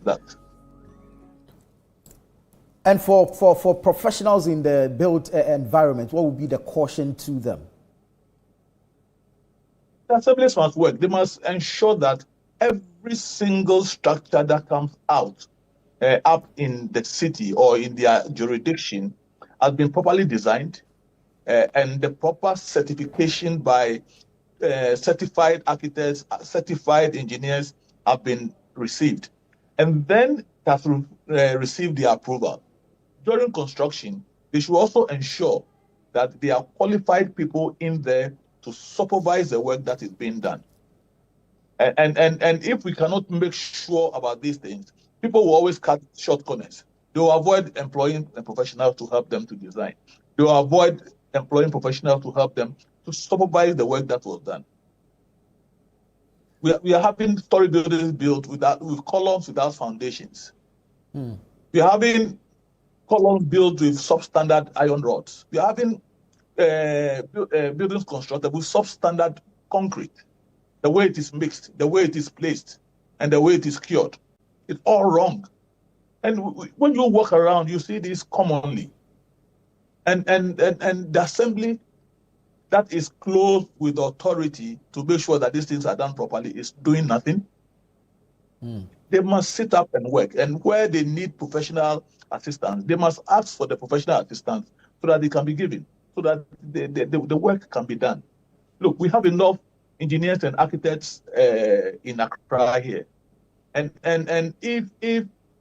that. And for professionals in the built environment, what would be the caution to them? The assemblies must work. They must ensure that every single structure that comes out up in the city or in their jurisdiction has been properly designed, and the proper certification by certified architects, certified engineers have been received, and then has received the approval. During construction, they should also ensure that there are qualified people in there to supervise the work that is being done. And if we cannot make sure about these things, people will always cut short corners. They will avoid employing a professional to help them to design. They will avoid employing professionals to help them to supervise the work that was done. We are having story buildings built with columns without foundations. We are having columns built with substandard iron rods. We are having buildings constructed with substandard concrete. The way it is mixed, the way it is placed, and the way it is cured, it's all wrong. And when you walk around, you see this commonly. And the assembly that is close with authority to make sure that these things are done properly is doing nothing. They must sit up and work. And where they need professional assistance, they must ask for the professional assistance so that they can be given, so that the work can be done. Look, we have enough engineers and architects in Accra here. And if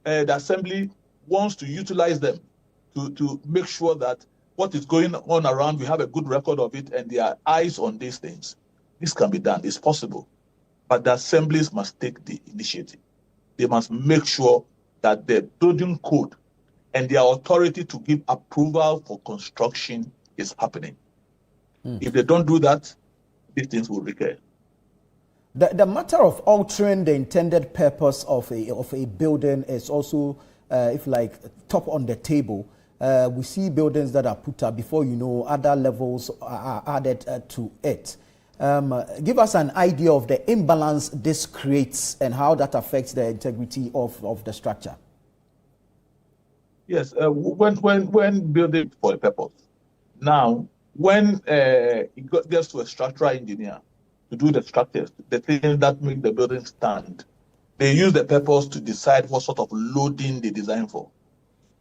the assembly wants to utilize them to make sure that what is going on around, we have a good record of it, and there are eyes on these things, this can be done. It's possible. But the assemblies must take the initiative. They must make sure that the building code and their authority to give approval for construction is happening. If they don't do that, these things will recur. The matter of altering the intended purpose of a building is also, if like, top on the table. We see buildings that are put up before you know other levels are added to it. Give us an idea of the imbalance this creates and how that affects the integrity of the structure. Yes, when building for a purpose. Now, when it gets to a structural engineer to do the structures, the things that make the building stand, they use the purpose to decide what sort of loading they design for.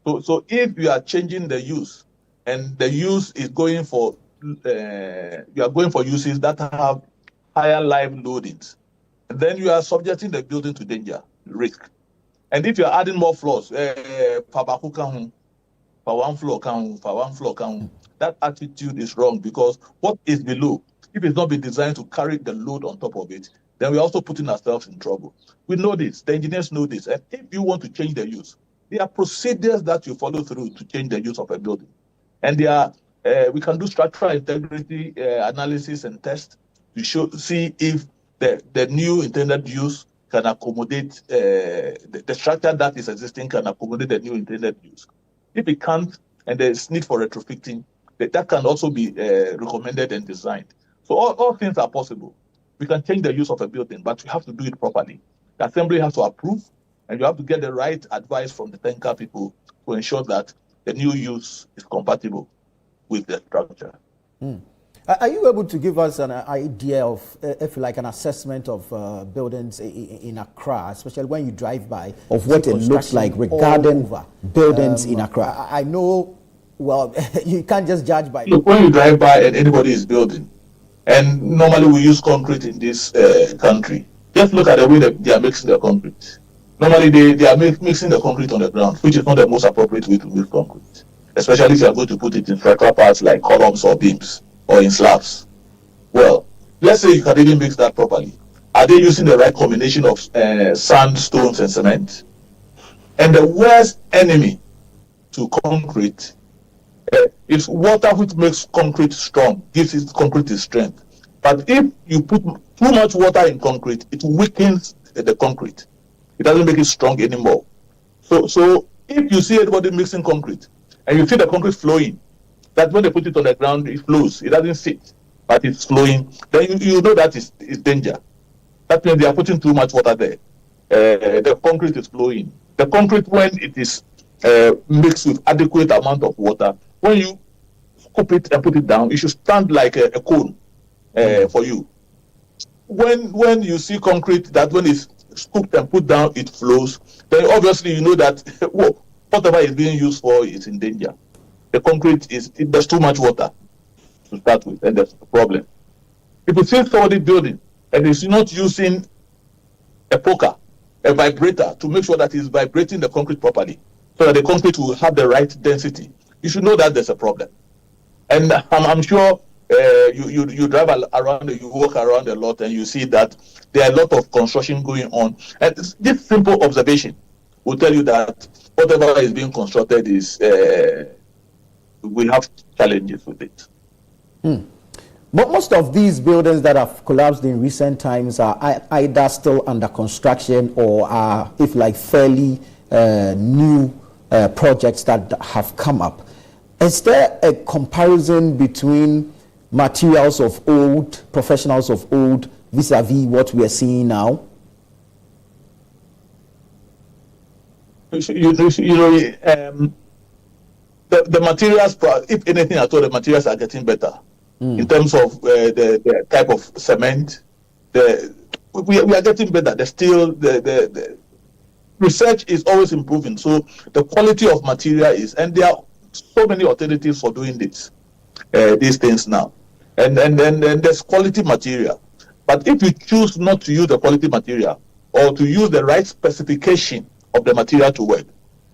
So if you are changing the use, and the use is going for, you are going for uses that have higher live loadings, then you are subjecting the building to danger, risk. And if you are adding more floors, for one floor, that attitude is wrong, because what is below, if it's not been designed to carry the load on top of it, then we're also putting ourselves in trouble. We know this, the engineers know this, and if you want to change the use, there are procedures that you follow through to change the use of a building. And there are, we can do structural integrity analysis and tests to see if the new intended use can accommodate, the structure that is existing can accommodate the new intended use. If it can't, and there's need for retrofitting, that can also be recommended and designed. So all things are possible. We can change the use of a building, but we have to do it properly. The assembly has to approve, and you have to get the right advice from the tanker people to ensure that the new use is compatible with the structure. Are you able to give us an idea of, if like, an assessment of buildings in Accra, especially when you drive by, of what it looks like regarding buildings in Accra? I know, well, you can't just judge by... Look, when you drive by and anybody is building, and normally we use concrete in this country, just look at the way that they are mixing the concrete. Normally they are mixing the concrete on the ground, which is not the most appropriate way to mix concrete, especially if you are going to put it in structural parts like columns or beams or in slabs. Well, let's say you can even mix that properly. Are they using the right combination of sand, stones, and cement? And the worst enemy to concrete is water, which makes concrete strong, gives it concrete its strength. But if you put too much water in concrete, it weakens the concrete. It doesn't make it strong anymore. So if you see anybody mixing concrete and you see the concrete flowing, that when they put it on the ground, it flows. It doesn't sit, but it's flowing. Then you know that is danger. That means they are putting too much water there. the concrete is flowing. The concrete, when it is mixed with adequate amount of water, when you scoop it and put it down, it should stand like a cone for you. When you see concrete that when it's scooped and put down, it flows, then obviously you know that whatever is being used for is in danger. The concrete there's too much water to start with, and that's the problem. If you see somebody building and is not using a poker, a vibrator to make sure that it's vibrating the concrete properly, so that the concrete will have the right density, you should know that there's a problem. And I'm sure you drive around, you walk around a lot, and you see that there are a lot of construction going on. And this simple observation will tell you that whatever is being constructed is we have challenges with it. But most of these buildings that have collapsed in recent times are either still under construction or are, if like, fairly new projects that have come up. Is there a comparison between materials of old, professionals of old, vis-a-vis what we are seeing now? The materials, if anything at all, the materials are getting better. In terms of the type of cement, we are getting better. The research is always improving. So the quality of material is, and there are so many alternatives for doing these things now. And then there's quality material. But if you choose not to use the quality material or to use the right specification of the material to work,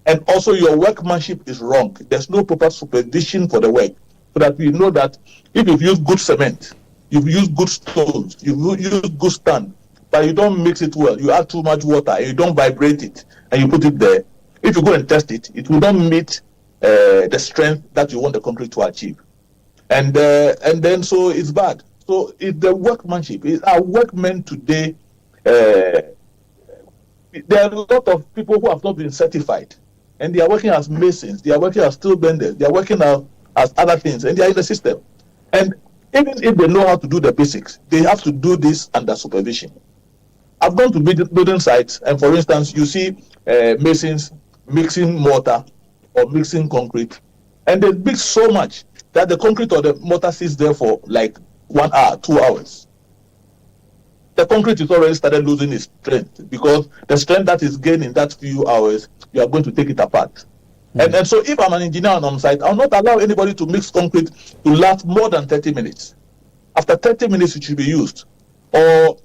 and also your workmanship is wrong, there's no proper supervision for the work, so that we know that if you've used good cement, you've used good stones, you've used good sand, but you don't mix it well, you add too much water, and you don't vibrate it, and you put it there, if you go and test it, it will not meet the strength that you want the concrete to achieve. And then so it's bad. So it's the workmanship. Our workmen today, there are a lot of people who have not been certified, and they are working as masons, they are working as steel benders, they are working as other things, and they are in the system. And even if they know how to do the basics, they have to do this under supervision. I've gone to building sites, and for instance, you see masons mixing mortar or mixing concrete, and they mix so much that the concrete or the mortar sits there for like 1 hour, 2 hours. The concrete is already started losing its strength, because the strength that is gained in that few hours, you are going to take it apart. And so if I'm an engineer on site, I'll not allow anybody to mix concrete to last more than 30 minutes. After 30 minutes, it should be used. Or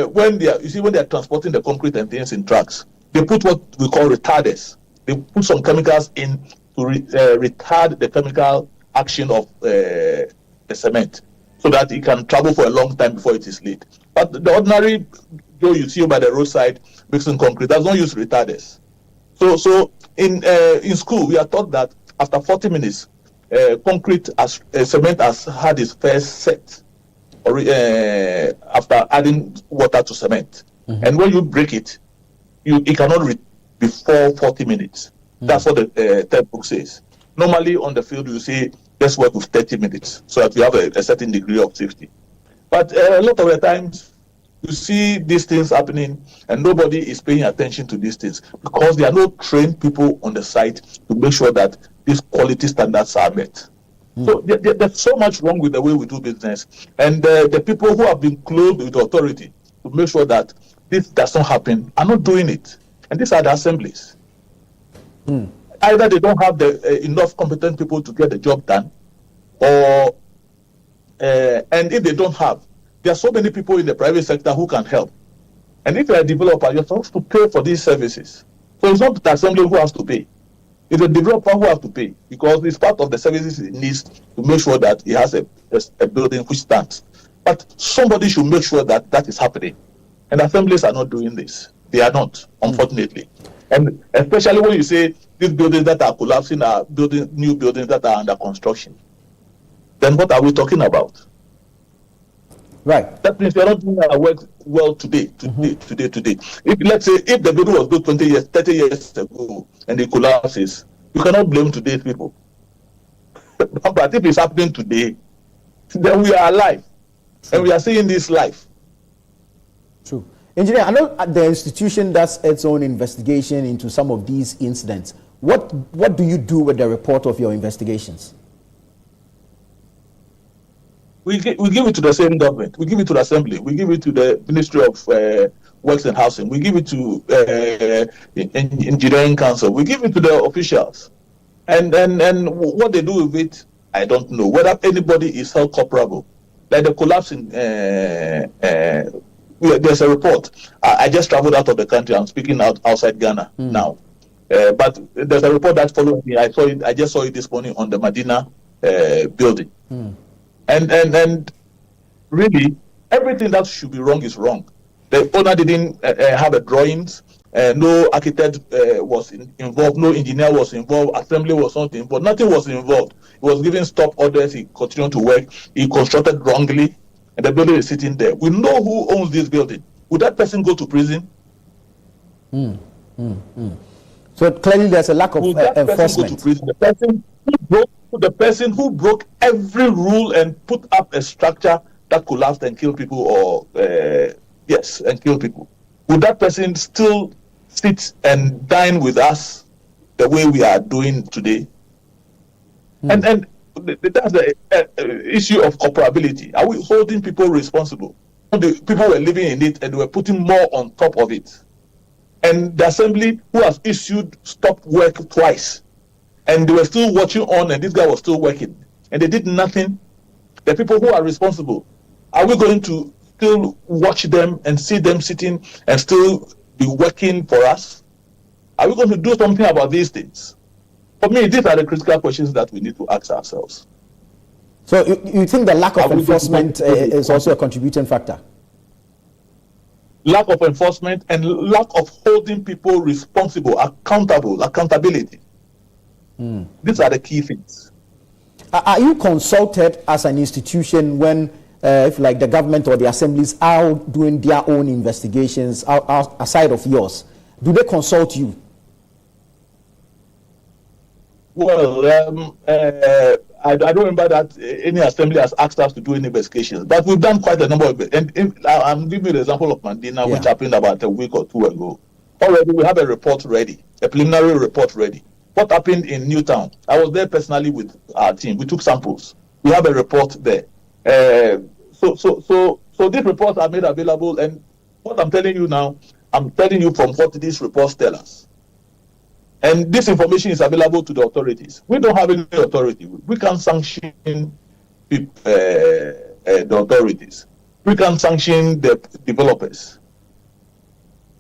when they are transporting the concrete and things in trucks, they put what we call retarders. They put some chemicals in to retard the chemical action of the cement, so that it can travel for a long time before it is laid. But the ordinary Joe you see by the roadside mixing concrete does not use retarders. So in school we are taught that after 40 minutes, cement has had its first set, or after adding water to cement. And when you break it, it cannot before 40 minutes. That's what the textbook says. Normally on the field you say let's work with 30 minutes so that you have a certain degree of safety. But a lot of the times you see these things happening and nobody is paying attention to these things, because there are no trained people on the site to make sure that these quality standards are met. So there's so much wrong with the way we do business, and the people who have been clothed with authority to make sure that this does not happen are not doing it. And these are the assemblies. Either they don't have enough competent people to get the job done, or and if they don't have, there are so many people in the private sector who can help. And if you're a developer, you're supposed to pay for these services. So it's not the assembly who has to pay. It's the developer who has to pay, because it's part of the services it needs to make sure that it has a building which stands. But somebody should make sure that that is happening. And assemblies are not doing this. They are not, unfortunately. And especially when you say these buildings that are collapsing are new buildings that are under construction, then what are we talking about? Right. That means we are not doing our work well today. If, let's say, if the building was built 20 years, 30 years ago, and it collapses, you cannot blame today's people. But if it's happening today, then we are alive. True. And we are seeing this life. True. Engineer, I know the institution does its own investigation into some of these incidents. What do you do with the report of your investigations? We give it to the same government. We give it to the Assembly. We give it to the Ministry of Works and Housing. We give it to Engineering Council. We give it to the officials. And what they do with it, I don't know. Whether anybody is held culpable. Like the collapse in, there's a report. I just traveled out of the country. I'm speaking outside Ghana now. But there's a report that followed me. I just saw it this morning on the Medina building. And really, everything that should be wrong is wrong. The owner didn't have a drawings. No architect was involved. No engineer was involved. Assembly was not involved. Nothing was involved. He was giving stop orders. He continued to work. He constructed wrongly, and the building is sitting there. We know who owns this building. Would that person go to prison? So clearly, there's a lack of enforcement. The person who broke every rule and put up a structure that collapsed and killed people, or and kill people. Would that person still sit and dine with us the way we are doing today? And that's the issue of operability. Are we holding people responsible? The people were living in it and they were putting more on top of it. And the Assembly, who has issued stop work twice, and they were still watching on, and this guy was still working, and they did nothing. The people who are responsible, are we going to still watch them and see them sitting and still be working for us? Are we going to do something about these things? For me, these are the critical questions that we need to ask ourselves. So you think the lack of enforcement is also a contributing factor? Lack of enforcement and lack of holding people responsible, accountability. These are the key things. Are you consulted as an institution when, if like the government or the assemblies are doing their own investigations aside of yours? Do they consult you? Well, I don't remember that any assembly has asked us to do any investigations, but we've done quite a number of it. And I'm giving you the example of Mandina, which happened about a week or two ago. Already we have a report ready, a preliminary report ready. What happened in Newtown? I was there personally with our team. We took samples. We have a report there. So these reports are made available. And what I'm telling you now, I'm telling you from what these reports tell us. And this information is available to the authorities. We don't have any authority. We can sanction the authorities. We can sanction the developers.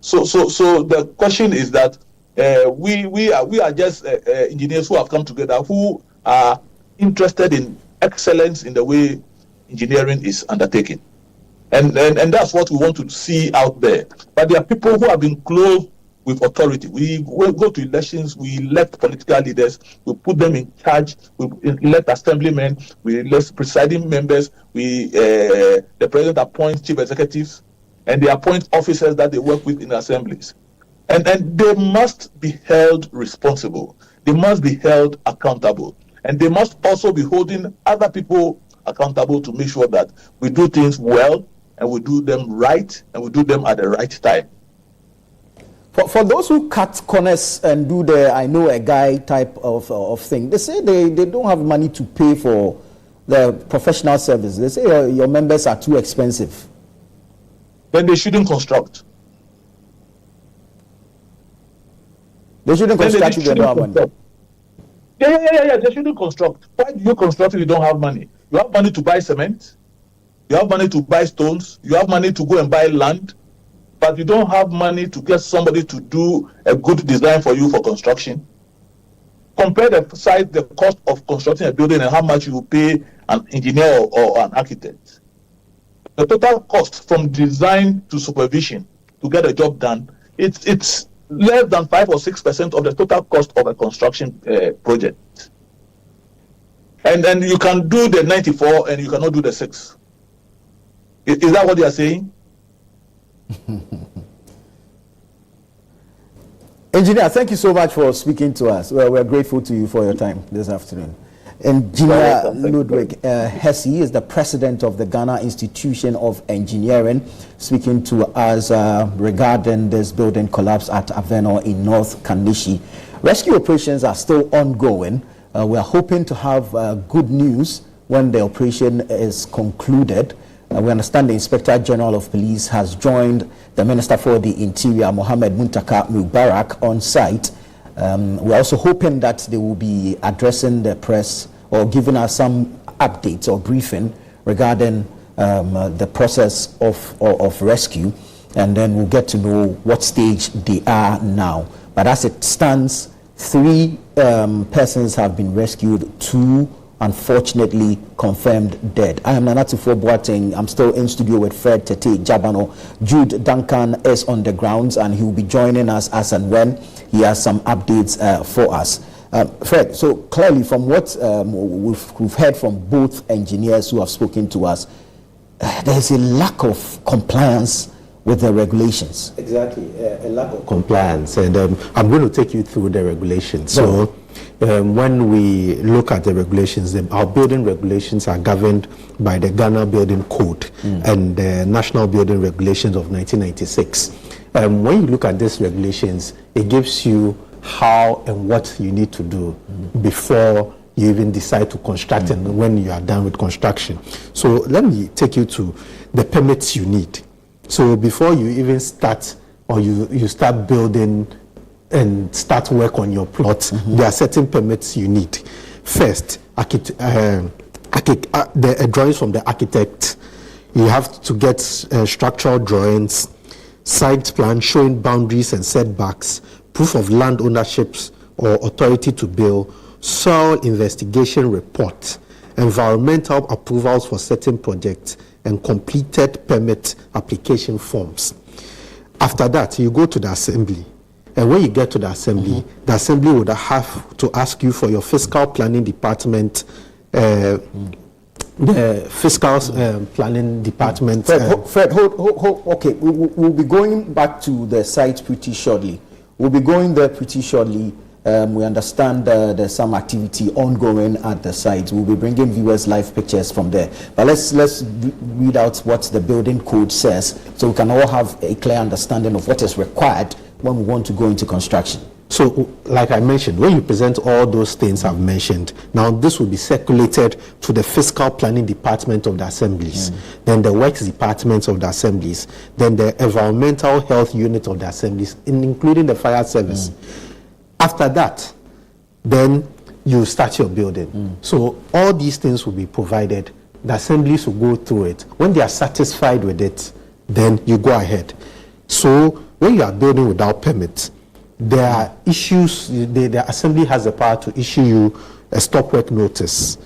So the question is that we are just engineers who have come together, who are interested in excellence in the way engineering is undertaken, and that's what we want to see out there. But there are people who have been close with authority. We go to elections, we elect political leaders, we put them in charge, we elect assemblymen, we elect presiding members, the president appoints chief executives, and they appoint officers that they work with in assemblies. And they must be held responsible. They must be held accountable. And they must also be holding other people accountable to make sure that we do things well, and we do them right, and we do them at the right time. For those who cut corners and do the I know a guy type of thing, they say they don't have money to pay for the professional service. They say your members are too expensive. Then they shouldn't construct. They shouldn't construct if they don't have money. Yeah, they shouldn't construct. Why do you construct if you don't have money? You have money to buy cement, you have money to buy stones, you have money to go and buy land, but you don't have money to get somebody to do a good design for you for construction. Compare the cost of constructing a building and how much you will pay an engineer or an architect. The total cost from design to supervision to get a job done, it's less than 5 or 6% of the total cost of a construction project. And then you can do the 94 and you cannot do the 6. Is that what you are saying? Engineer, thank you so much for speaking to us. We're grateful to you for your time this afternoon. Engineer Ludwig Hesse is the president of the Ghana Institution of Engineering, speaking to us regarding this building collapse at Avenor in North Kaneshie. Rescue operations are still ongoing. We are hoping to have good news when the operation is concluded. We understand the Inspector General of Police has joined the Minister for the Interior, Mohammed Muntaka Mubarak, on site. We're also hoping that they will be addressing the press or giving us some updates or briefing regarding the process of rescue, and then we'll get to know what stage they are now. But as it stands, 3 persons have been rescued, 2 unfortunately confirmed dead. I am Nana Tufo Boateng. I'm still in studio with Fred Tete Jabano. Jude Duncan is on the grounds, and he will be joining us as and when he has some updates for us. Fred, so clearly from what we've heard from both engineers who have spoken to us, there's a lack of compliance with the regulations. Exactly, a lack of compliance, and I'm going to take you through the regulations. So when we look at the regulations, our building regulations are governed by the Ghana Building Code and the National Building Regulations of 1996. When you look at these regulations, it gives you how and what you need to do before you even decide to construct and when you are done with construction. So let me take you to the permits you need. So before you even start or you start building and start work on your plot, there are certain permits you need. First, the drawings from the architect. You have to get structural drawings, site plan showing boundaries and setbacks, proof of land ownerships or authority to build, soil investigation report, environmental approvals for certain projects, and completed permit application forms. After that, you go to the assembly. And when you get to the assembly would have to ask you for your fiscal planning department, the fiscal planning department. Fred, hold, okay, we'll be going back to the site pretty shortly. We'll be going there pretty shortly. We understand there's some activity ongoing at the site. We'll be bringing viewers live pictures from there. But let's read out what the building code says so we can all have a clear understanding of what is required when we want to go into construction. So, like I mentioned, when you present all those things I've mentioned, now this will be circulated to the fiscal planning department of the assemblies, then the works departments of the assemblies, then the environmental health unit of the assemblies, including the fire service. After that, then you start your building. So all these things will be provided. The assemblies will go through it. When they are satisfied with it, then you go ahead. So when you are building without permit, there are issues. The assembly has the power to issue you a stop work notice.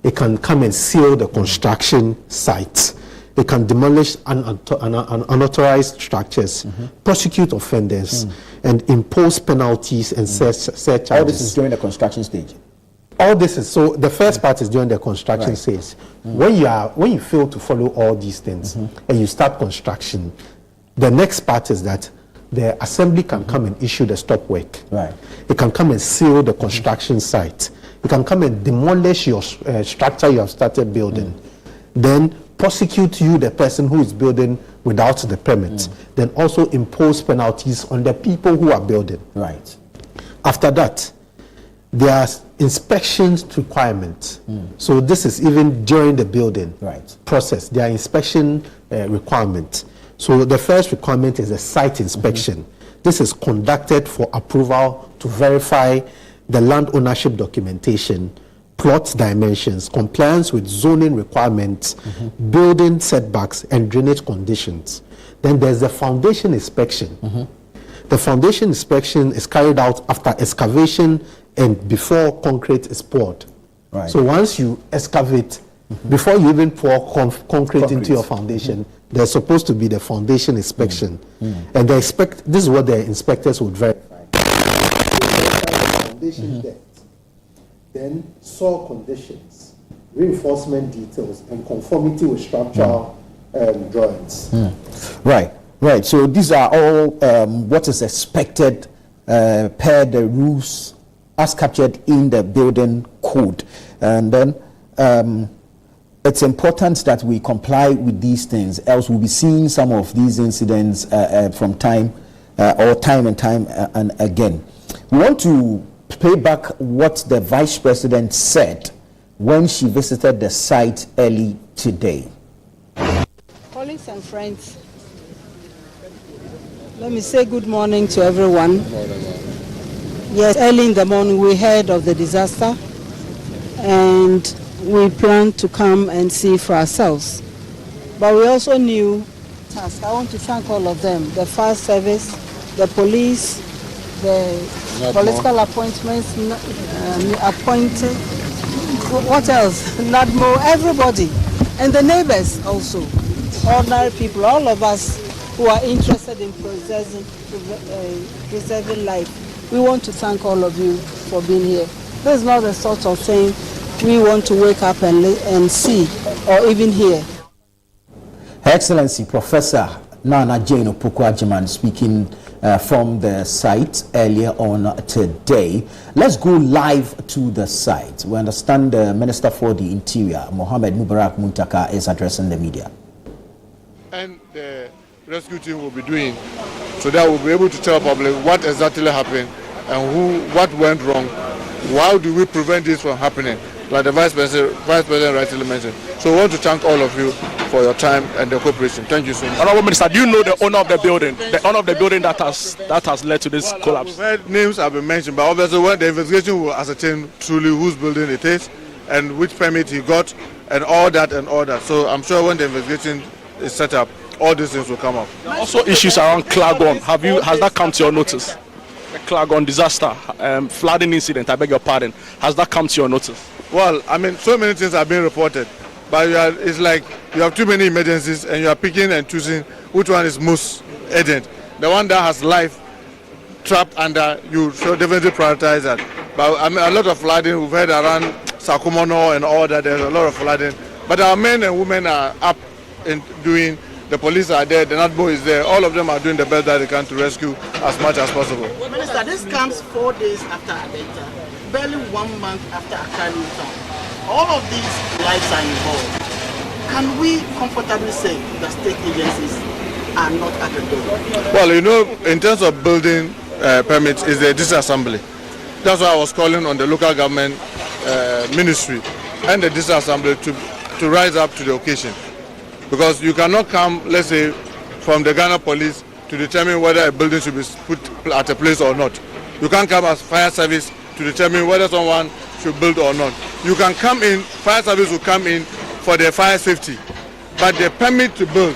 It can come and seal the construction site. It can demolish unauthorized structures, prosecute offenders, and impose penalties and surcharges. All this is during the construction stage. All this is, so the first part is during the construction stage. When you fail to follow all these things and you start construction, the next part is that the assembly can come and issue the stop work. It can come and seal the construction site. It can come and demolish your structure you have started building. Then prosecute you, the person who is building without the permit. Then also impose penalties on the people who are building. After that, there are inspections requirements. So this is even during the building process. There are inspection requirements. So the first requirement is a site inspection. This is conducted for approval to verify the land ownership documentation, plot dimensions, compliance with zoning requirements, building setbacks, and drainage conditions. Then there's the foundation inspection. The foundation inspection is carried out after excavation and before concrete is poured. So once you excavate, before you even pour concrete into your foundation, there's supposed to be the foundation inspection. And this is what the inspectors would verify. Foundation depth, then soil conditions, reinforcement details, and conformity with structural drawings. Right. So these are all what is expected per the rules as captured in the building code. And then it's important that we comply with these things, else we'll be seeing some of these incidents from time and time again. We want to play back what the Vice President said when she visited the site early today. Colleagues and friends, let me say good morning to everyone. Yes, early in the morning we heard of the disaster and we planned to come and see for ourselves. But we also knew task. I want to thank all of them, the fire service, the police, the political appointments, appointed, what else? NADMO, everybody, and the neighbors also, ordinary people, all of us who are interested in preserving life. We want to thank all of you for being here. This is not the sort of thing we want to wake up and see or even hear. Her Excellency Professor Nana Jane Opoku-Agyeman speaking from the site earlier on today. Let's go live to the site. We understand the Minister for the Interior, Mohammed Mubarak Muntaka, is addressing the media. And the rescue team will be doing so that we'll be able to tell public what exactly happened and what went wrong. How do we prevent this from happening? Like the Vice President rightly mentioned. So we want to thank all of you for your time and the cooperation. Thank you so much. Honorable Minister, do you know the owner of the building? The owner of the building that has led to this collapse? Names have been mentioned, but obviously when the investigation will ascertain truly whose building it is and which permit he got and all that. So I'm sure when the investigation is set up, all these things will come up. Also issues around Clagon. Has that come to your notice? The Clagon disaster, flooding incident, I beg your pardon. Has that come to your notice? Well, I mean, so many things have been reported, but it's like you have too many emergencies and you are picking and choosing which one is most urgent. The one that has life trapped under, you should definitely prioritize that. But I mean, a lot of flooding, we've heard around Sakumono and all that, there's a lot of flooding. But our men and women are up in doing, the police are there, the NADMO is there, all of them are doing the best that they can to rescue as much as possible. Minister, this comes 4 days after Adenta, barely 1 month after Accra New Town. All of these lives are involved. Can we comfortably say that state agencies are not at the door? Well, you know, in terms of building permits, is the disassembly. That's why I was calling on the local government ministry and the disassembly to rise up to the occasion. Because you cannot come, let's say, from the Ghana police to determine whether a building should be put at a place or not. You can't come as fire service to determine whether someone should build or not. You can come in, fire service will come in for their fire safety, but the permit to build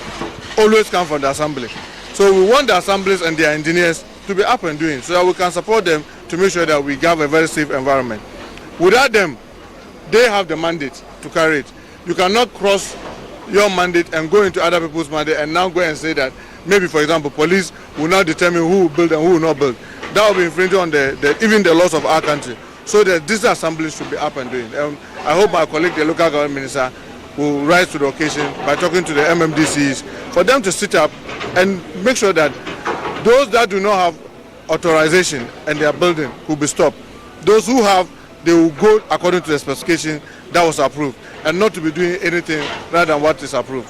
always come from the assembly. So we want the assemblies and their engineers to be up and doing so that we can support them to make sure that we have a very safe environment. Without them, they have the mandate to carry it. You cannot cross your mandate and go into other people's mandate and now go and say that maybe, for example, police will now determine who will build and who will not build. That will be infringing on even the laws of our country. So that this assembly should be up and doing. I hope my colleague, the local government minister, will rise to the occasion by talking to the MMDCs for them to sit up and make sure that those that do not have authorization and their building will be stopped. Those who have, they will go according to the specification that was approved and not to be doing anything rather than what is approved.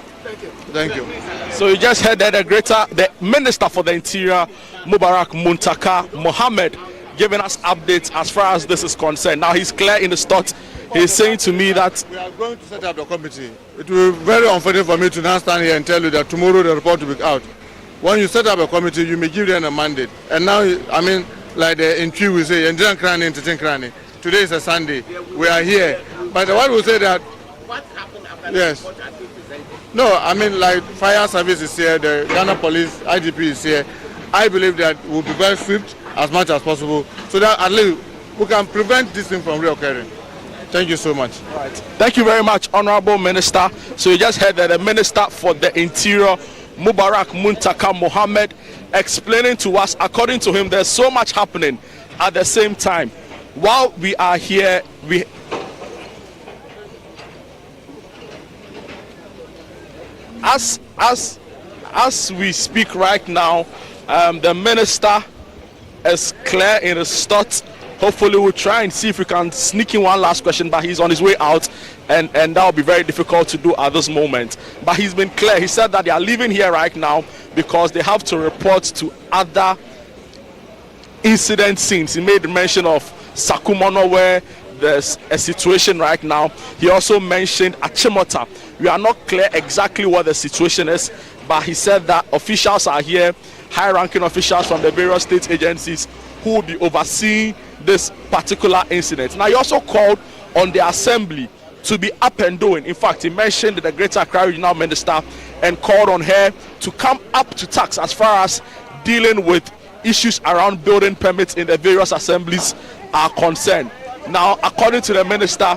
Thank you. So you just heard that the Minister for the Interior, Mubarak Muntaka Mohammed, giving us updates as far as this is concerned. Now he's clear in the thought. He's saying to me that we are going to set up the committee. It will be very unfortunate for me to now stand here and tell you that tomorrow the report will be out. When you set up a committee, you may give them a mandate. And now, I mean, like in Twi we say, today is a Sunday. We are here. But the one will say that. What happened after yes. the report? No, I mean, like fire service is here, the Ghana police, IGP is here. I believe that we'll be very swift as much as possible so that at least we can prevent this thing from reoccurring. Thank you so much. All right. Thank you very much, Honorable Minister. So you just heard that the Minister for the Interior, Mubarak Muntaka Mohammed, explaining to us, according to him, there's so much happening at the same time. While we are here, as we speak right now, the Minister is clear in his thoughts, hopefully we'll try and see if we can sneak in one last question, but he's on his way out, and that will be very difficult to do at this moment. But he's been clear. He said that they are leaving here right now because they have to report to other incident scenes. He made mention of Sakumono, where there's a situation right now. He also mentioned Achimota. We are not clear exactly what the situation is, but he said that officials are here, high-ranking officials from the various state agencies who will be overseeing this particular incident. Now, he also called on the assembly to be up and doing. In fact, he mentioned the Greater Accra Regional Minister and called on her to come up to task as far as dealing with issues around building permits in the various assemblies are concerned. Now, according to the minister,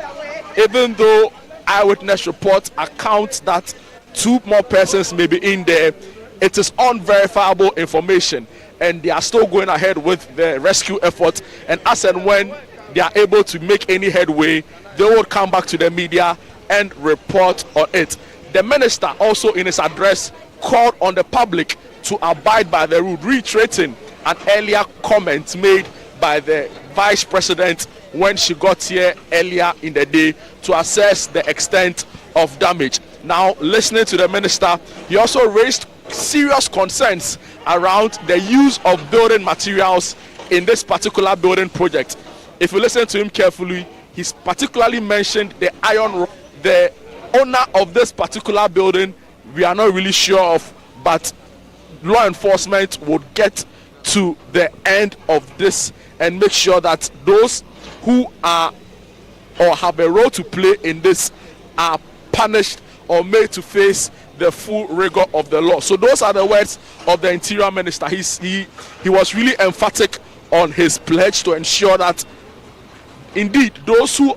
even though eyewitness reports account that 2 more persons may be in there, it is unverifiable information, and they are still going ahead with the rescue effort. And as and when they are able to make any headway, they will come back to the media and report on it. The minister also, in his address, called on the public to abide by the rule, reiterating an earlier comment made by the vice president when she got here earlier in the day to assess the extent of damage. Now, listening to the minister, he also raised serious concerns around the use of building materials in this particular building project. If you listen to him carefully, he's particularly mentioned the iron rod. The owner of this particular building, we are not really sure of, but law enforcement would get to the end of this and make sure that those who are or have a role to play in this are punished or made to face the full rigor of the law. So those are the words of the Interior Minister. He was really emphatic on his pledge to ensure that indeed those who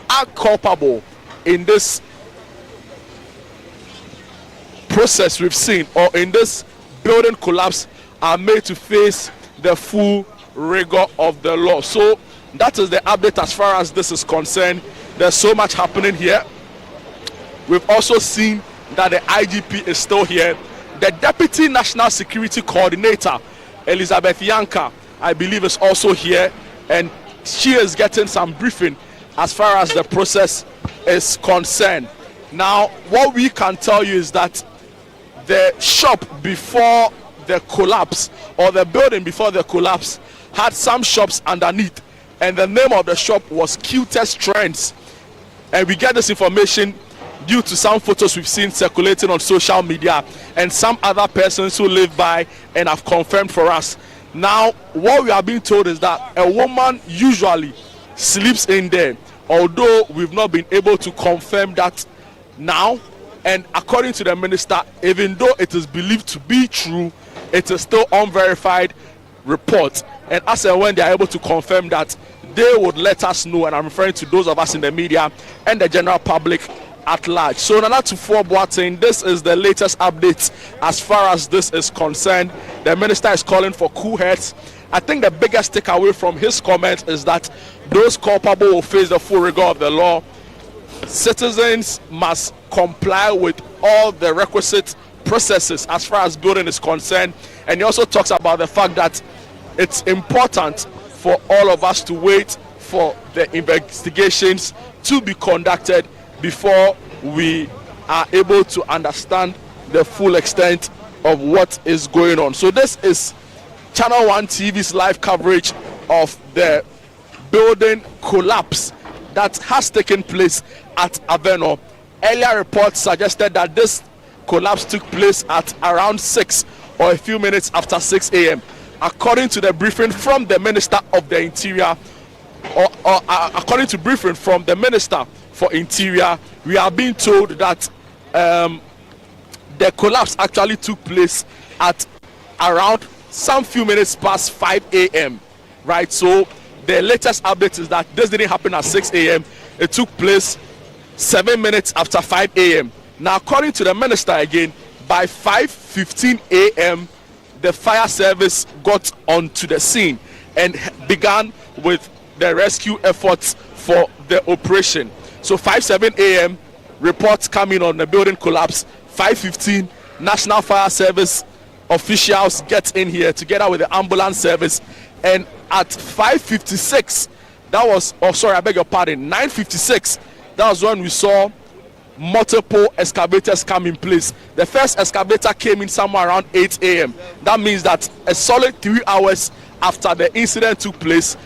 are culpable in this process we've seen or in this building collapse are made to face the full rigor of the law. So that is the update as far as this is concerned. There's so much happening here. We've also seen that the IGP is still here. The Deputy National Security Coordinator, Elizabeth Yanka, I believe is also here, and she is getting some briefing as far as the process is concerned. Now, what we can tell you is that the shop before the collapse, or the building before the collapse, had some shops underneath, and the name of the shop was Cutest Trends. And we get this information due to some photos we've seen circulating on social media and some other persons who live by and have confirmed for us. Now, what we are being told is that a woman usually sleeps in there, although we've not been able to confirm that now. And according to the minister, even though it is believed to be true, it is still unverified report. And as and when they are able to confirm that, they would let us know, and I'm referring to those of us in the media and the general public at large. So Nana Tufo Boateng, this is the latest updates as far as this is concerned. The minister is calling for cool heads. I think the biggest takeaway from his comment is that those culpable will face the full rigor of the law. Citizens must comply with all the requisite processes as far as building is concerned. And he also talks about the fact that it's important for all of us to wait for the investigations to be conducted before we are able to understand the full extent of what is going on. So this is Channel 1 TV's live coverage of the building collapse that has taken place at Avenor. Earlier reports suggested that this collapse took place at around 6 or a few minutes after 6 a.m. According to the briefing from the Minister of the Interior, according to briefing from the Minister for Interior, we are being told that the collapse actually took place at around some few minutes past 5 a.m. Right? So the latest update is that this didn't happen at 6 a.m. It took place 7 minutes after 5 a.m. Now, according to the minister again, by 5:15 a.m., the fire service got onto the scene and began with the rescue efforts for the operation. So 5:07 a.m., reports coming on the building collapse. 5:15, National Fire Service officials get in here together with the ambulance service And at 5:56, that was, oh sorry, I beg your pardon, 9:56, that was when we saw multiple excavators come in place. The first excavator came in somewhere around 8 a.m. That means that a solid 3 hours after the incident took place,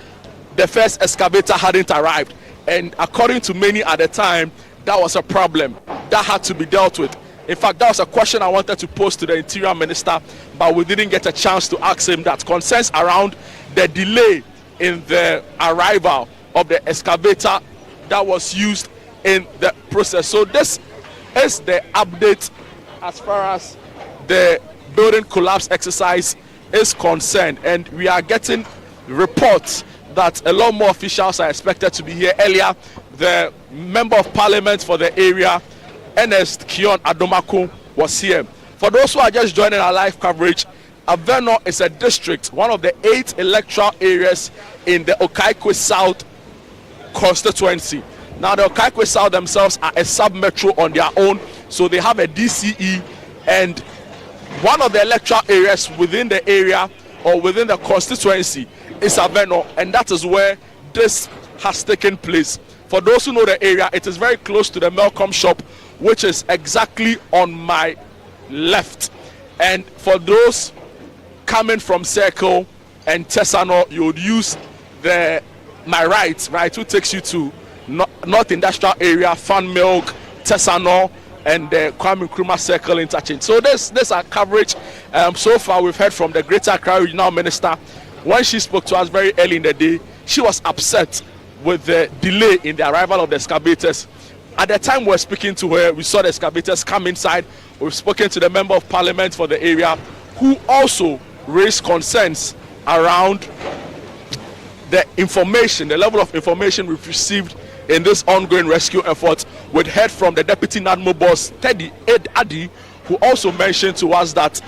the first excavator hadn't arrived. And according to many at the time, that was a problem that had to be dealt with. In fact, that was a question I wanted to pose to the Interior Minister, but we didn't get a chance to ask him that. Concerns around the delay in the arrival of the excavator that was used in the process. So this is the update as far as the building collapse exercise is concerned, and we are getting reports that a lot more officials are expected to be here. Earlier, the Member of Parliament for the area, Ernest Kion Adomako, was here. For those who are just joining our live coverage, Avenor is a district, one of the 8 electoral areas in the Okaikwe South constituency. Now, the Okaikwe South themselves are a sub-metro on their own, so they have a DCE, and one of the electoral areas within the area or within the constituency is Avenor, and that is where this has taken place. For those who know the area, it is very close to the Melcom shop, which is exactly on my left. And for those coming from Circle and Tesano, you would use my right, who takes you to North Industrial Area, Fan Milk, Tesano, and the Kwame Nkrumah Circle interchange. So this our coverage. So far, we've heard from the Greater Accra Regional Minister. When she spoke to us very early in the day, she was upset with the delay in the arrival of the excavators. At the time we were speaking to her, we saw the excavators come inside. We've spoken to the Member of Parliament for the area, who also raised concerns around the information, the level of information we've received in this ongoing rescue effort. We'd heard from the Deputy NADMO boss, Teddy Ed Addy, who also mentioned to us that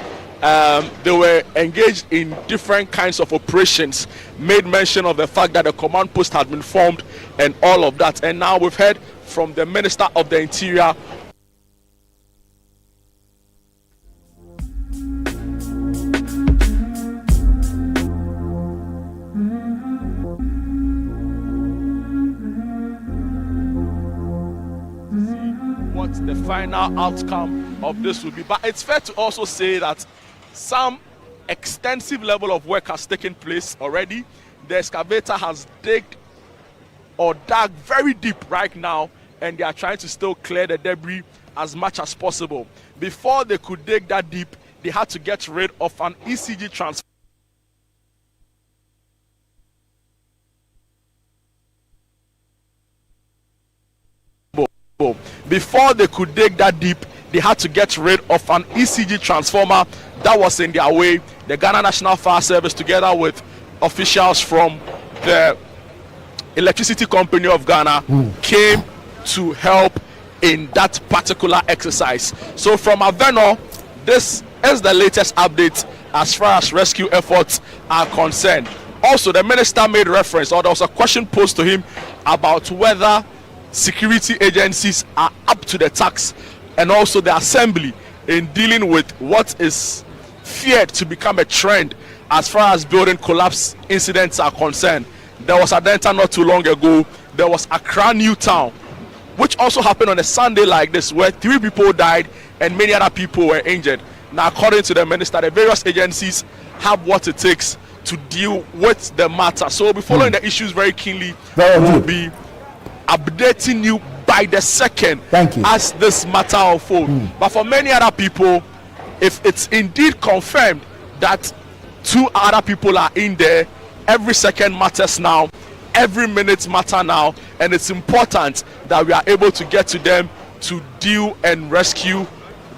they were engaged in different kinds of operations, made mention of the fact that the command post had been formed and all of that. And now we've heard from the Minister of the Interior. What the final outcome of this will be. But it's fair to also say that some extensive level of work has taken place already. The excavator has dug very deep right now, and they are trying to still clear the debris as much as possible. Before they could dig that deep, they had to get rid of an ECG transformer. Before they could dig that deep, they had to get rid of an ECG transformer that was in their way. The Ghana National Fire Service, together with officials from the Electricity Company of Ghana, came to help in that particular exercise. So from Avenor, this is the latest update as far as rescue efforts are concerned. Also, the minister made reference, or there was a question posed to him about whether security agencies are up to the task, and also the assembly in dealing with what is feared to become a trend as far as building collapse incidents are concerned. There was Adenta not too long ago. There was Accra New Town, which also happened on a Sunday like this, where 3 people died and many other people were injured. Now, according to the minister, the various agencies have what it takes to deal with the matter. So we'll be following the issues very keenly. We'll be updating you by the second as this matter unfolds. But for many other people, if it's indeed confirmed that 2 other people are in there, every second matters now, every minute matters now, and it's important that we are able to get to them to deal and rescue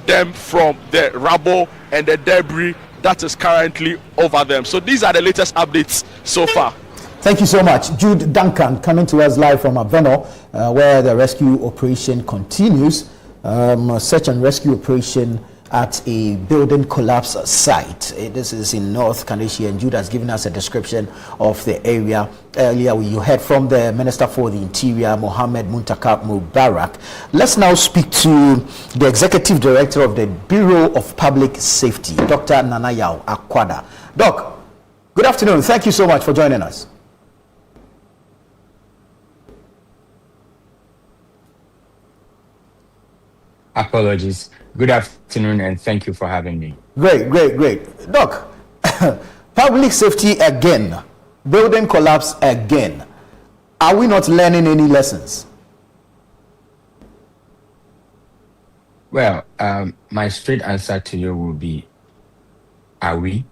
them from the rubble and the debris that is currently over them. So these are the latest updates so far. Thank you so much. Jude Duncan coming to us live from Avenor, where the rescue operation continues. Search and rescue operation at a building collapse site. This is in North Kaneshie, and Jude has given us a description of the area. Earlier, you heard from the Minister for the Interior, Mohammed Muntaka Mubarak. Let's now speak to the Executive Director of the Bureau of Public Safety, Dr. Nanayao Akwada. Doc, Good afternoon. Thank you so much for joining us. Apologies. Good afternoon, and thank you for having me. Great. Doc, public safety again, building collapse again. Are we not learning any lessons? Well, my straight answer to you will be, are we?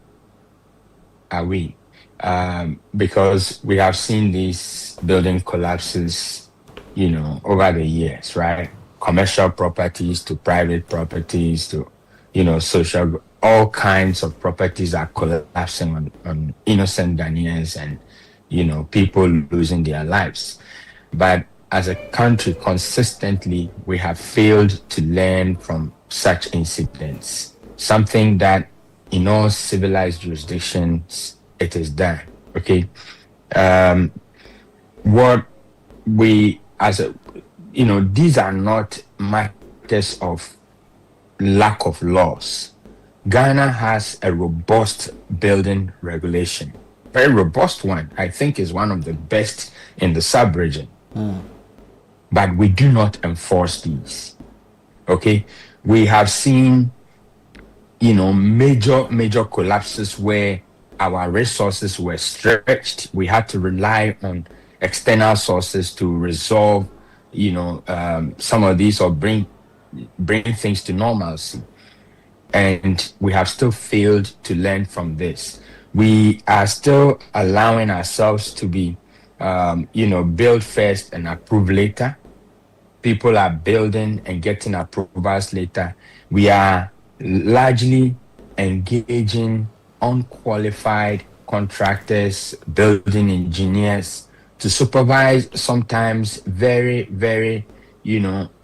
Because we have seen these building collapses, over the years, right? Commercial properties to private properties to, social, all kinds of properties are collapsing on innocent Ghanaians and, people losing their lives. But as a country, consistently, we have failed to learn from such incidents, something that in all civilized jurisdictions, it is done, okay? What we, these are not matters of lack of laws. Ghana has a robust building regulation, very robust one. I think is one of the best in the sub-region. But we do not enforce these, okay? We have seen, major collapses where our resources were stretched. We had to rely on external sources to resolve, some of these or bring things to normalcy. And we have still failed to learn from this. We are still allowing ourselves to be, build first and approve later. People are building and getting approvals later. We are largely engaging unqualified contractors, building engineers to supervise sometimes very, very,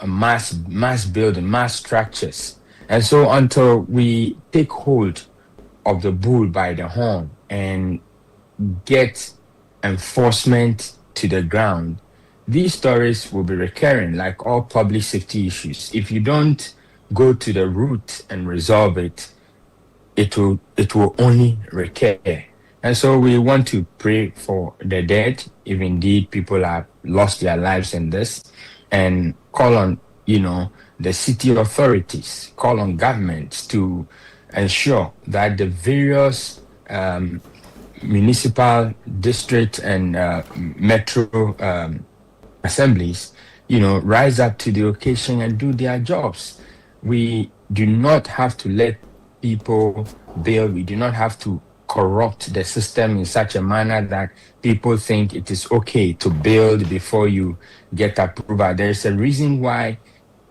mass building, mass structures. And so until we take hold of the bull by the horn and get enforcement to the ground, these stories will be recurring like all public safety issues. If you don't go to the root and resolve it, it will only recur. And so we want to pray for the dead, if indeed people have lost their lives in this, and call on, the city authorities, call on governments to ensure that the various municipal, district, and metro assemblies, rise up to the occasion and do their jobs. We do not have to let people build. We do not have to corrupt the system in such a manner that people think it is okay to build before you get approval. There's a reason why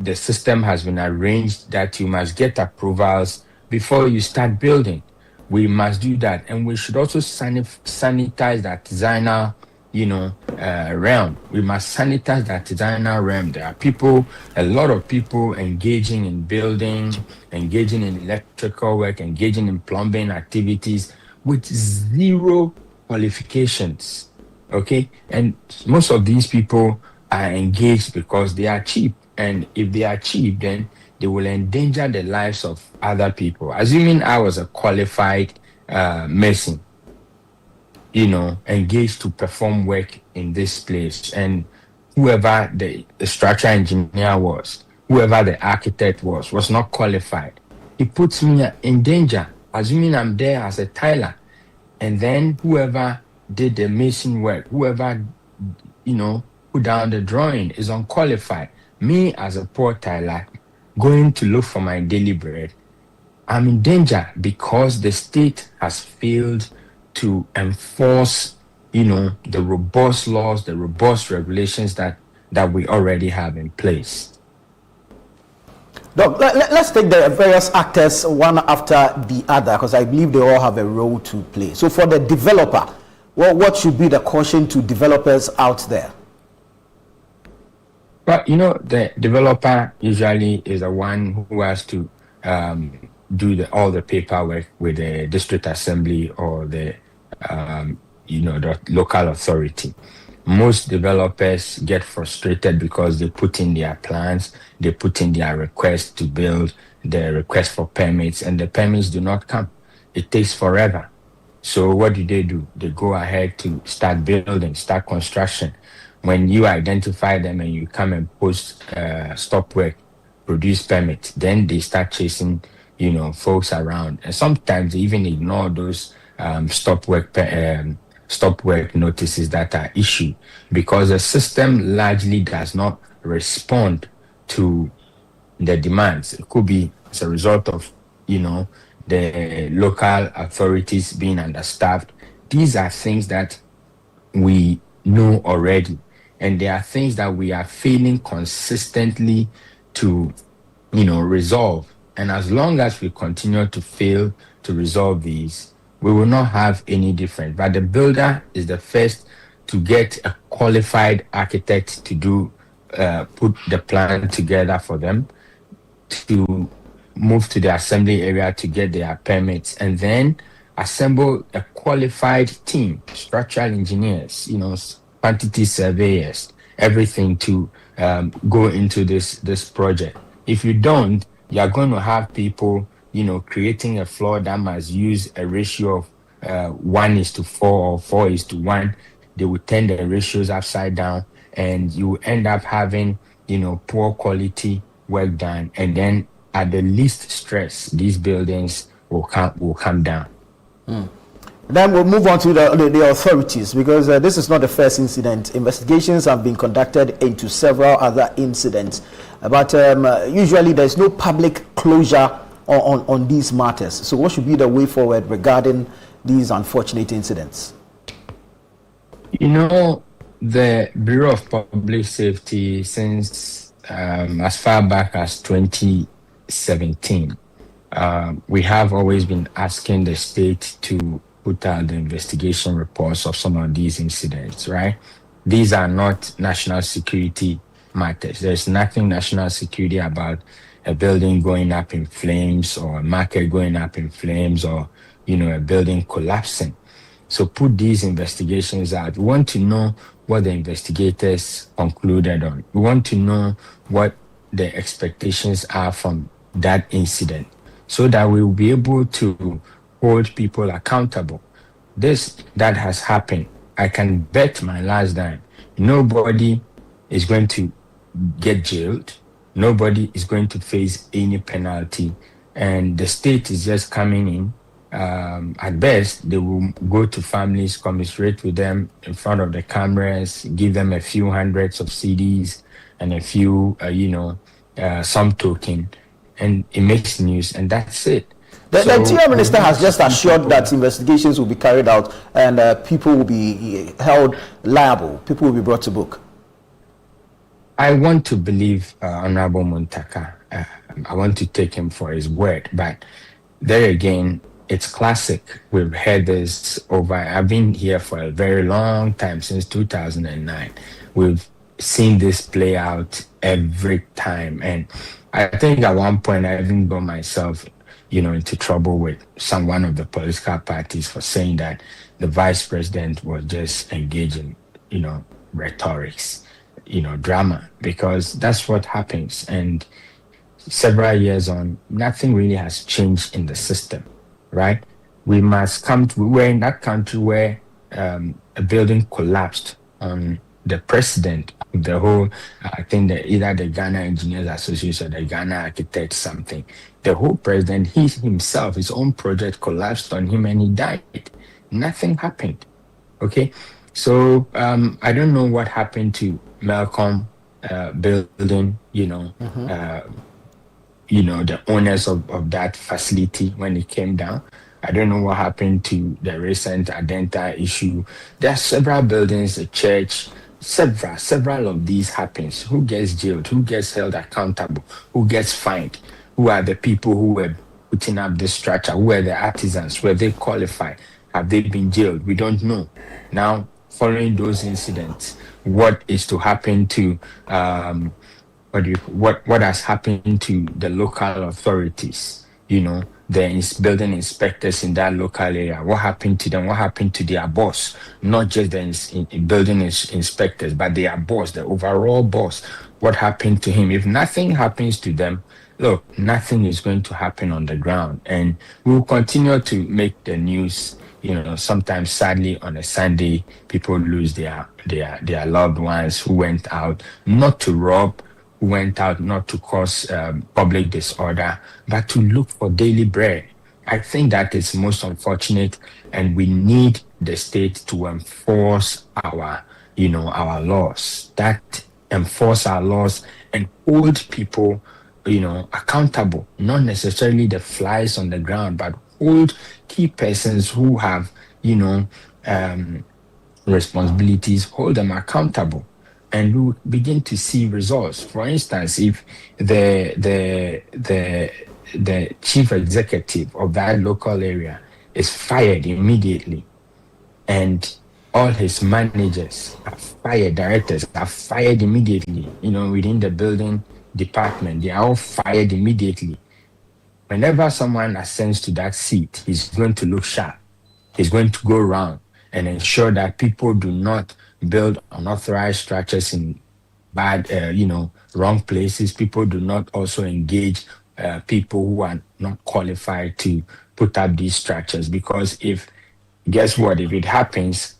the system has been arranged that you must get approvals before you start building. We must do that. And we should also sanitize that designer, realm. We must sanitize that designer realm. There are people, a lot of people engaging in building, engaging in electrical work, engaging in plumbing activities with zero qualifications, okay? And most of these people are engaged because they are cheap. And if they are cheap, then they will endanger the lives of other people. Assuming I was a qualified mason, engaged to perform work in this place, and whoever the structural engineer was, whoever the architect was not qualified, he puts me in danger. Assuming I'm there as a tiler, and then whoever did the mason work, whoever, put down the drawing is unqualified. Me as a poor tiler, going to look for my daily bread, I'm in danger because the state has failed to enforce, the robust laws, the robust regulations that we already have in place. Doc, let's take the various actors one after the other, because I believe they all have a role to play. So for the developer, what should be the caution to developers out there? Well, the developer usually is the one who has to do all the paperwork with the district assembly or the local authority. Most developers get frustrated because they put in their plans, they put in their request to build, their request for permits, and the permits do not come. It takes forever. So what do? They go ahead to start building, start construction. When you identify them and you come and post stop work, produce permit, then they start chasing, folks around. And sometimes they even ignore those stop work notices that are issued, because the system largely does not respond to the demands. It could be as a result of, the local authorities being understaffed. These are things that we know already, and there are things that we are failing consistently to, resolve. And as long as we continue to fail to resolve these, we will not have any difference. But the builder is the first to get a qualified architect to put the plan together for them, to move to the assembly area to get their permits, and then assemble a qualified team, structural engineers, quantity surveyors, everything to go into this project. If you don't, you're going to have people, creating a floor that must use a ratio of 1:4 or 4:1. They will turn the ratios upside down, and you end up having, poor quality work done. And then at the least stress, these buildings will come down. Then we'll move on to the authorities, because this is not the first incident. Investigations have been conducted into several other incidents, but usually there's no public closure on these matters. So what should be the way forward regarding these unfortunate incidents? The Bureau of Public Safety, since as far back as 2017, we have always been asking the state to put out the investigation reports of some of these incidents, right? These are not national security matters. There's nothing national security about a building going up in flames, or a market going up in flames, or, a building collapsing. So put these investigations out. We want to know what the investigators concluded on. We want to know what the expectations are from that incident, so that we will be able to hold people accountable. That has happened. I can bet my last dime, nobody is going to get jailed. Nobody is going to face any penalty. And the state is just coming in. At best, they will go to families, commiserate with them in front of the cameras, give them a few hundreds of CDs and a few, some token, and it makes news, and that's it. The Interior Minister has just assured that investigations will be carried out, and people will be held liable. People will be brought to book. I want to believe Honorable Muntaka. I want to take him for his word, but there again, it's classic. We've heard this over. I've been here for a very long time, since 2009. We've seen this play out every time, and I think at one point I even got myself, into trouble with one of the political parties for saying that the vice president was just engaging, rhetorics, drama, because that's what happens. And several years on, nothing really has changed in the system, right? We must we're in that country where a building collapsed on the president, the whole, I think that either the Ghana Engineers Association or the Ghana Architects something. The whole president, he himself, his own project collapsed on him and he died. Nothing happened. Okay, so I don't know what happened to Malcolm building. The owners of that facility when it came down. I don't know what happened to the recent Adenta issue. There are several buildings, a church. Several of these happens. Who gets jailed? Who gets held accountable? Who gets fined? Who are the people who were putting up this structure? Who were the artisans? Were they qualified? Have they been jailed? We don't know. Now, following those incidents, what is to happen to what has happened to the local authorities? The building inspectors in that local area. What happened to them? What happened to their boss? Not just the building inspectors, but their boss, the overall boss. What happened to him? If nothing happens to them, look, nothing is going to happen on the ground, and we'll continue to make the news. Sometimes sadly on a Sunday, people lose their loved ones who went out not to rob, who went out not to cause public disorder, but to look for daily bread. I think that is most unfortunate, and we need the state to enforce our laws. That enforce our laws and hold people accountable, not necessarily the flies on the ground, but hold key persons who have, responsibilities, hold them accountable, and we begin to see results. For instance, if the chief executive of that local area is fired immediately, and all his managers are fired, directors are fired immediately, within the building department, they are all fired immediately. Whenever someone ascends to that seat, he's going to look sharp. He's going to go around and ensure that people do not build unauthorized structures in bad, wrong places. People do not also engage people who are not qualified to put up these structures, because guess what? If it happens,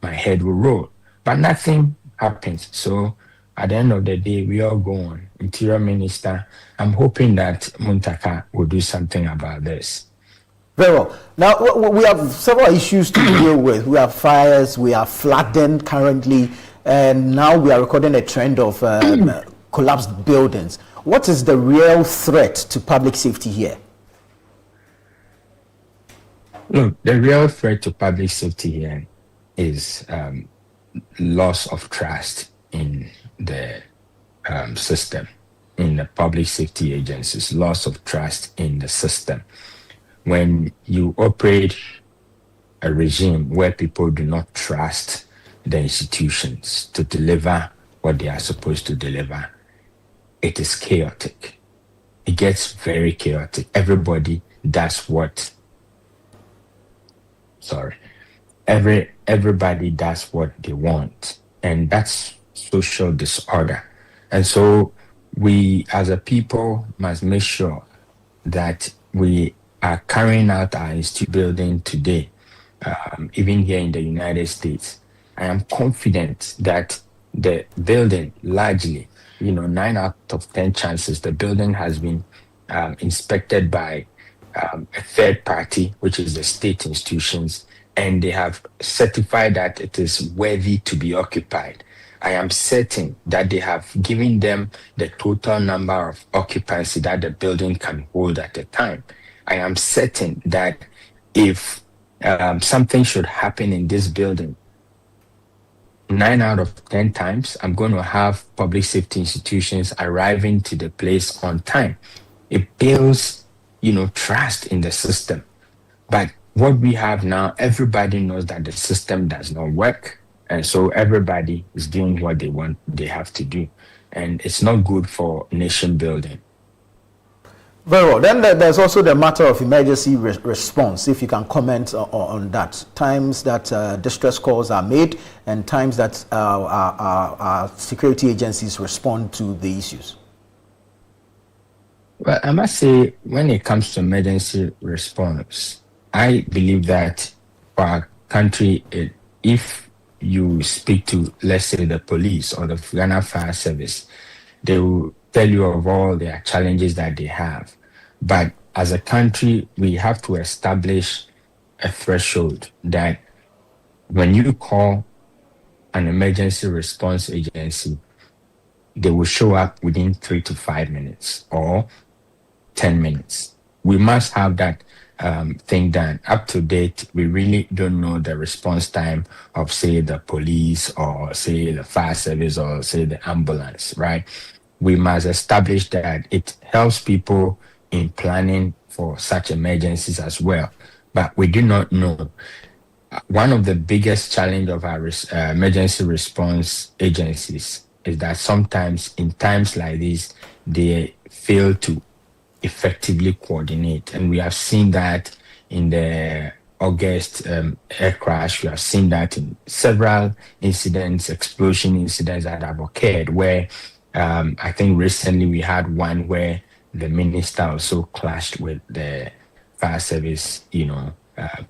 my head will roll. But nothing happens. So at the end of the day, we all go on. Interior Minister, I'm hoping that Muntaka will do something about this. Very well. Now, we have several issues to deal with. We have fires, we are flooding currently, and now we are recording a trend of collapsed buildings. What is the real threat to public safety here? Look, the real threat to public safety here is loss of trust in the system, in the public safety agencies, loss of trust in the system. When you operate a regime where people do not trust the institutions to deliver what they are supposed to deliver, it is chaotic. It gets very chaotic. Everybody does what everybody does what they want, and that's social disorder. And so we as a people must make sure that we are carrying out our institute building today, even here in the United States. I am confident that the building largely, 9 out of 10 chances, the building has been inspected by a third party, which is the state institutions, and they have certified that it is worthy to be occupied. I am certain that they have given them the total number of occupancy that the building can hold at a time. I am certain that if something should happen in this building, 9 out of 10 times, I'm going to have public safety institutions arriving to the place on time. It builds, trust in the system. But what we have now, everybody knows that the system does not work. And so everybody is doing what they have to do. And it's not good for nation building. Very well. Then there's also the matter of emergency response, if you can comment on that. Times that distress calls are made and times that our security agencies respond to the issues. Well, I must say, when it comes to emergency response, I believe that for our country, if you speak to, let's say, the police or the Ghana Fire Service, they will tell you of all their challenges that they have. But as a country, we have to establish a threshold that when you call an emergency response agency, they will show up within 3 to 5 minutes or 10 minutes. We must have that thing done up to date. We really don't know the response time of, say, the police or, say, the fire service or, say, the ambulance, right? We must establish that it helps people in planning for such emergencies as well. But we do not know. One of the biggest challenges of our emergency response agencies is that sometimes in times like this, they fail to effectively coordinate. And we have seen that in the August air crash. We have seen that in several incidents, explosion incidents that have occurred, where I think recently we had one where the minister also clashed with the fire service,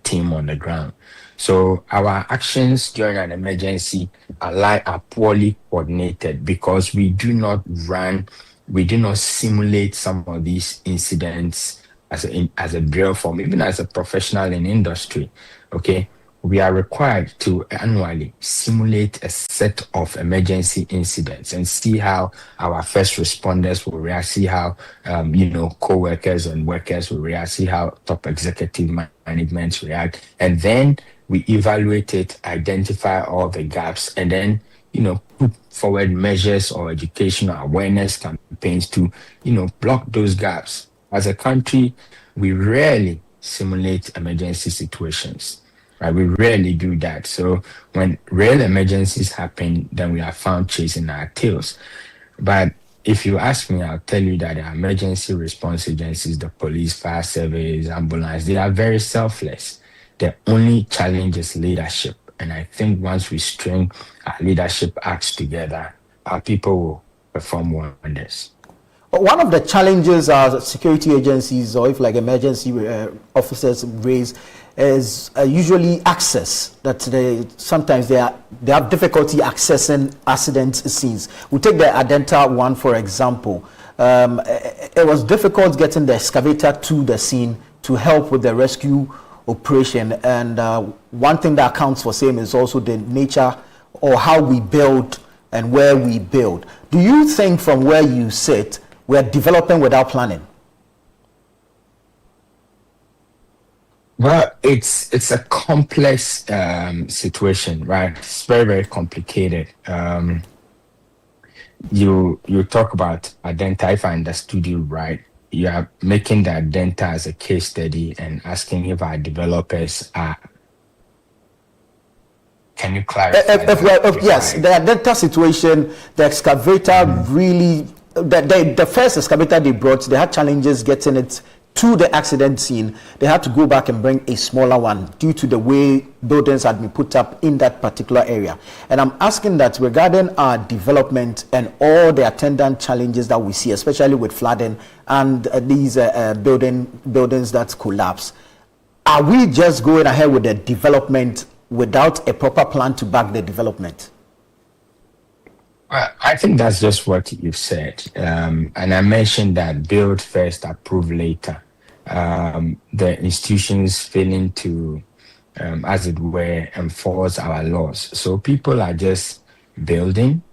team on the ground. So our actions during an emergency are poorly coordinated because we do not simulate some of these incidents as a drill form, even as a professional in industry. Okay, we are required to annually simulate a set of emergency incidents and see how our first responders will react, see how co-workers and workers will react, see how top executive management react, and then we evaluate it, identify all the gaps, and then put forward measures or educational awareness campaigns to block those gaps. As a country, we rarely simulate emergency situations. Right, we rarely do that. So when real emergencies happen, then we are found chasing our tails. But if you ask me, I'll tell you that the emergency response agencies, the police, fire service, ambulance, they are very selfless. The only challenge is leadership. And I think once we string our leadership acts together, our people will perform wonders. One of the challenges our security agencies, or if like emergency officers raise, is usually access. That sometimes they have difficulty accessing accident scenes. We take the Adenta one for example. It was difficult getting the excavator to the scene to help with the rescue operation. And one thing that accounts for same is also the nature or how we build and where we build. Do you think from where you sit, we're developing without planning? Well, it's a complex situation, right? It's very, very complicated. You talk about Adenta. If I understood you right, you are making the Adenta as a case study and asking if our developers are. Can you clarify? Yes, the Adenta situation, the excavator really, the first excavator they brought, they had challenges getting it to the accident scene. They had to go back and bring a smaller one due to the way buildings had been put up in that particular area. And I'm asking that regarding our development and all the attendant challenges that we see, especially with flooding and these buildings that collapse, are we just going ahead with the development without a proper plan to back the development? I think that's just what you've said. And I mentioned that build first, approve later. The institutions failing to, as it were, enforce our laws. So people are just building.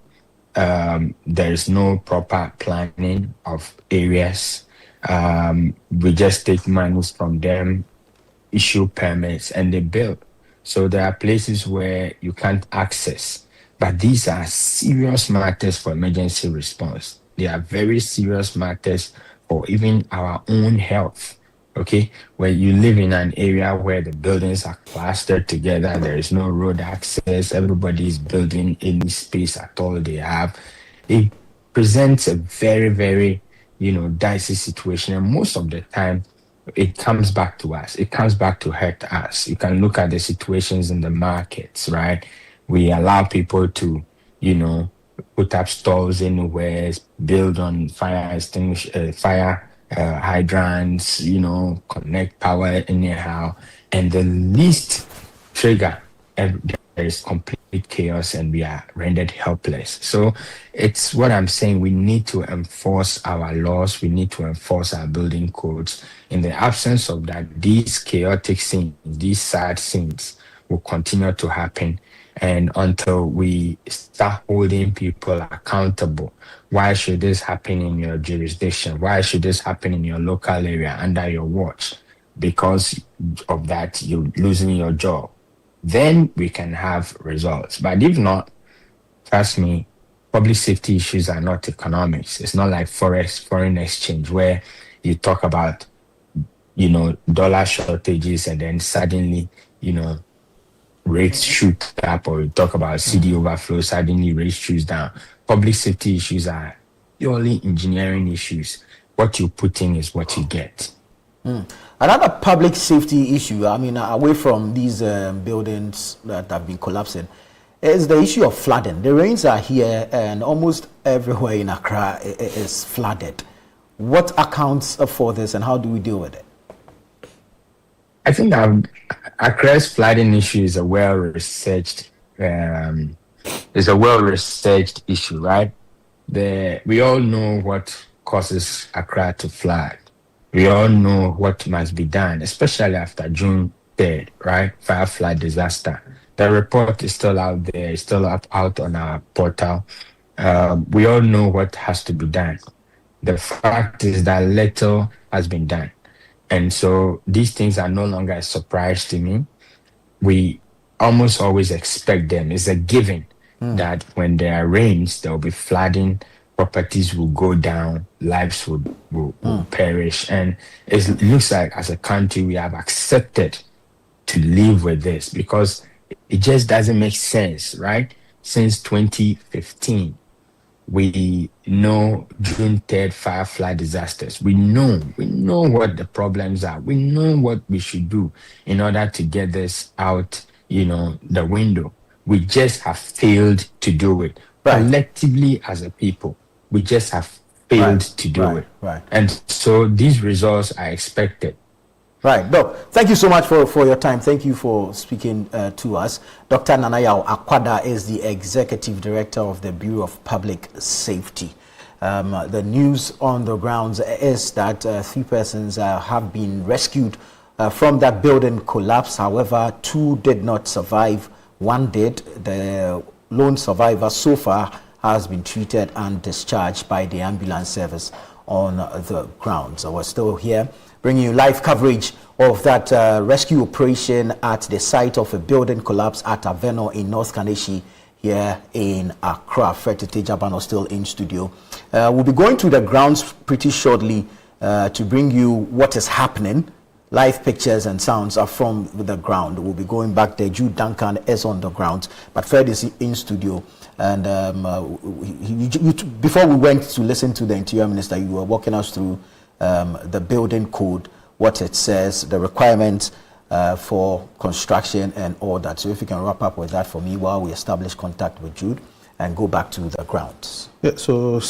There is no proper planning of areas. We just take monies from them, issue permits, and they build. So there are places where you can't access. But these are serious matters for emergency response. They are very serious matters for even our own health. Okay, where you live in an area where the buildings are clustered together, there is no road access, everybody is building any space at all they have. It presents a very, very, dicey situation. And most of the time, it comes back to us. It comes back to hurt us. You can look at the situations in the markets, right? We allow people to, put up stalls anywhere, build on fire hydrants, connect power anyhow. And the least trigger, there is complete chaos and we are rendered helpless. So it's what I'm saying. We need to enforce our laws. We need to enforce our building codes. In the absence of that, these chaotic scenes, these sad scenes will continue to happen. And until we start holding people accountable, why should this happen in your jurisdiction? Why should this happen in your local area under your watch? Because of that, you're losing your job. Then we can have results. But if not, trust me, public safety issues are not economics. It's not like foreign exchange where you talk about, dollar shortages and then suddenly, rates shoot up, or you talk about CD overflow, suddenly rates shoots down. Public safety issues are purely engineering issues. What you put in is what you get. Another public safety issue, away from these buildings that have been collapsing, is the issue of flooding. The rains are here and almost everywhere in Accra is flooded. What accounts for this, and how do we deal with it? I think Accra's flooding issue is a well-researched issue, right? We all know what causes Accra to flood. We all know what must be done, especially after June 3rd, right? Fire flood disaster. The report is still out there, it's still out on our portal. We all know what has to be done. The fact is that little has been done. And so these things are no longer a surprise to me. We almost always expect them. It's a given that when there rains, there will be flooding, properties will go down, lives will perish. And it looks like as a country, we have accepted to live with this because it just doesn't make sense, right? Since 2015, we know June 3rd fire flood disasters. We know what the problems are. We know what we should do in order to get this out, the window. We just have failed to do it. Right. Collectively as a people, we just have failed to do it. Right. And so these results are expected. Right. Doc, thank you so much for your time. Thank you for speaking to us. Dr. Nanayaw Akwada is the Executive Director of the Bureau of Public Safety. The news on the grounds is that 3 persons have been rescued from that building collapse. However, 2 did not survive. 1 did. The lone survivor so far has been treated and discharged by the ambulance service on the grounds. So we're still here, bringing you live coverage of that rescue operation at the site of a building collapse at Avenor in North Kaneshie here in Accra. Fred Tejaban still in studio. We'll be going to the grounds pretty shortly to bring you what is happening. Live pictures and sounds are from the ground. We'll be going back there. Jude Duncan is on the ground, but Fred is in studio. And before we went to listen to the Interior Minister, you were walking us through the building code, what it says, the requirements for construction and all that. So if you can wrap up with that for me while we establish contact with Jude and go back to the grounds. Yeah, so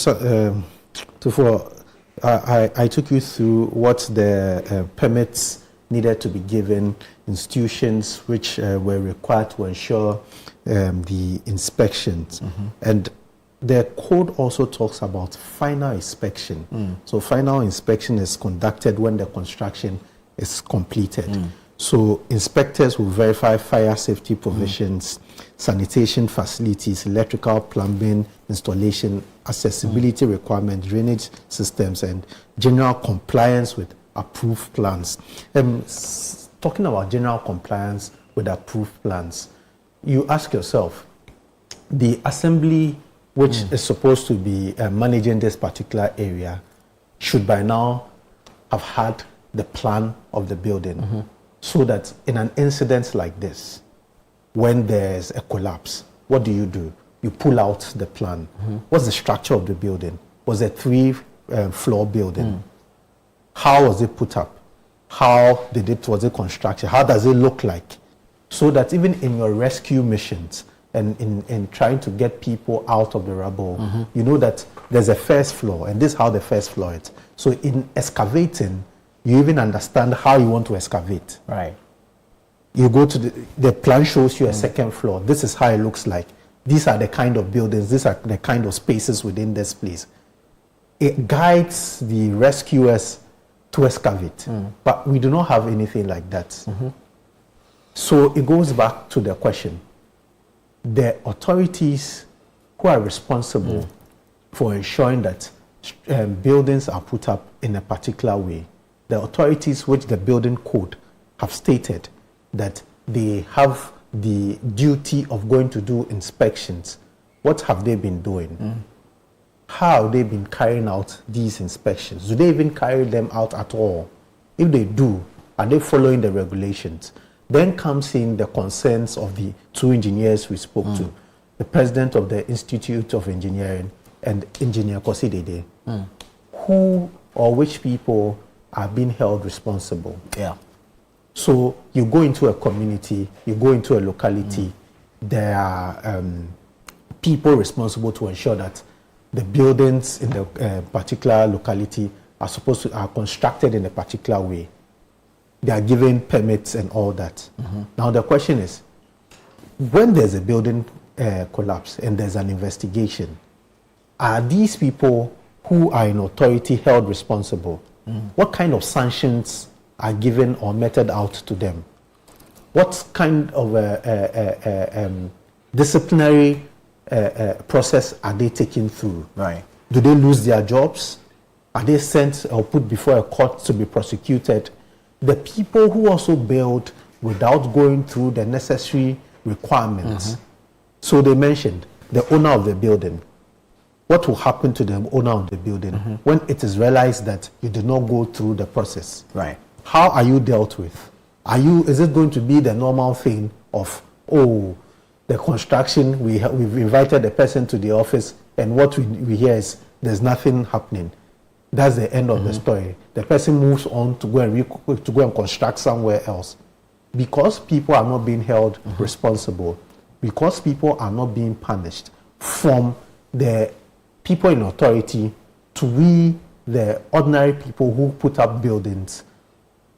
I took you through what the permits needed to be given, institutions which were required to ensure the inspections. And the code also talks about final inspection. So final inspection is conducted when the construction is completed. So inspectors will verify fire safety provisions, sanitation facilities, electrical, plumbing, installation, accessibility requirements, drainage systems, and general compliance with approved plans. Talking about general compliance with approved plans, you ask yourself, the assembly which is supposed to be managing this particular area should by now have had the plan of the building so that in an incident like this, when there's a collapse, what do? You pull out the plan. What's the structure of the building? Was it a 3-floor building? How was it put up? How was it constructed? How does it look like? So that even in your rescue missions and in trying to get people out of the rubble, you know that there's a first floor, and this is how the first floor is. So in excavating, you even understand how you want to excavate. Right. You go to the plan shows you a second floor. This is how it looks like. These are the kind of buildings. These are the kind of spaces within this place. It guides the rescuers to excavate. But we do not have anything like that. So it goes back to the question. The authorities who are responsible for ensuring that buildings are put up in a particular way, the authorities which the building code have stated that they have the duty of going to do inspections, what have they been doing? How have they been carrying out these inspections? Do they even carry them out at all? If they do, are they following the regulations? Then comes in the concerns of the 2 engineers we spoke to, the president of the Institute of Engineering and Engineer Kosi Dede. Who or which people are being held responsible? Yeah. So you go into a community, you go into a locality, there are people responsible to ensure that the buildings in the particular locality are constructed in a particular way. They are given permits and all that. Now the question is, when there's a building collapse and there's an investigation, are these people who are in authority held responsible? What kind of sanctions are given or meted out to them? What kind of disciplinary process are they taken through? Right. Do they lose their jobs? Are they sent or put before a court to be prosecuted? The people who also build without going through the necessary requirements. So they mentioned the owner of the building. What will happen to the owner of the building when it is realized that you did not go through the process? Right. How are you dealt with? Is it going to be the normal thing of, oh, the construction, we've invited the person to the office, and what we hear is there's nothing happening. That's the end of the story. The person moves on to go and construct somewhere else. Because people are not being held responsible, because people are not being punished, from the people in authority to the ordinary people who put up buildings,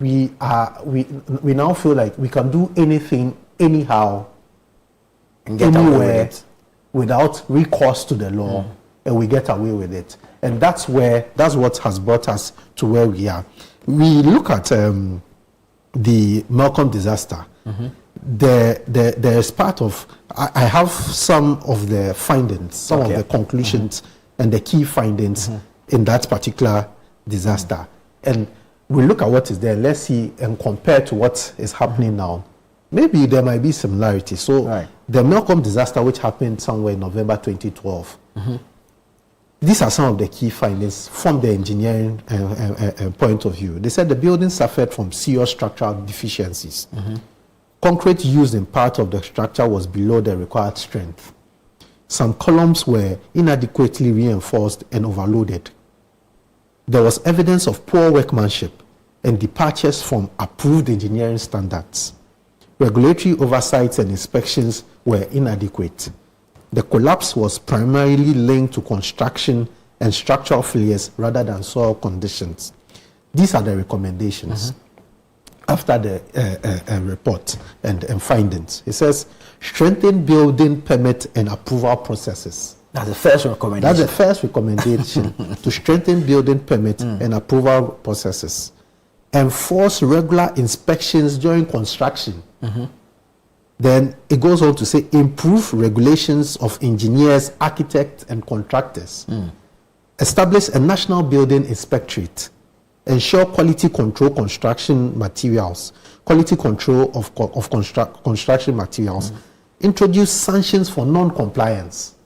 we now feel like we can do anything anyhow, and get away anywhere, with it without recourse to the law, and we get away with it. And that's what has brought us to where we are. We look at the Malcolm disaster. There is part of, I have some of the findings, some of the conclusions and the key findings in that particular disaster. And we look at what is there, let's see, and compare to what is happening now. Maybe there might be similarities. So the Malcolm disaster, which happened somewhere in November 2012, these are some of the key findings from the engineering point of view. They said the building suffered from serious structural deficiencies. Concrete used in part of the structure was below the required strength. Some columns were inadequately reinforced and overloaded. There was evidence of poor workmanship and departures from approved engineering standards. Regulatory oversights and inspections were inadequate. The collapse was primarily linked to construction and structural failures rather than soil conditions. These are the recommendations after the report and findings. It says, strengthen building permit and approval processes. That's the first recommendation. That's the first recommendation, to strengthen building permit and approval processes. Enforce regular inspections during construction. Then it goes on to say, improve regulations of engineers, architects, and contractors. Establish a national building inspectorate. Ensure quality control construction materials. Quality control of construction materials. Introduce sanctions for non-compliance.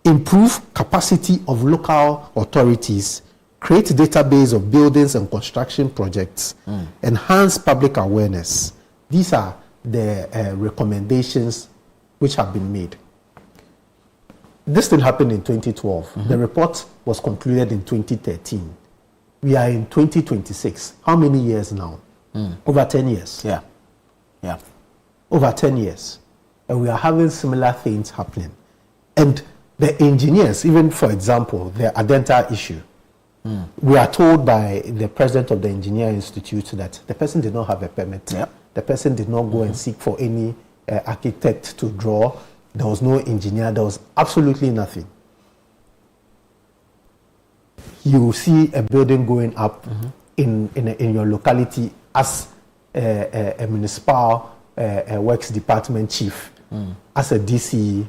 Improve capacity of local authorities. Create a database of buildings and construction projects. Enhance public awareness. These are the recommendations which have been made. This thing happened in 2012. The report was concluded in 2013. We are in 2026. How many years now? Over 10 years. Yeah. Over 10 years. And we are having similar things happening. And the engineers, even for example, the Adenta issue, we are told by the president of the Engineer Institute that the person did not have a permit. The person did not go and seek for any architect to draw. There was no engineer. There was absolutely nothing. You will see a building going up in your locality as a municipal works department chief, as a DC,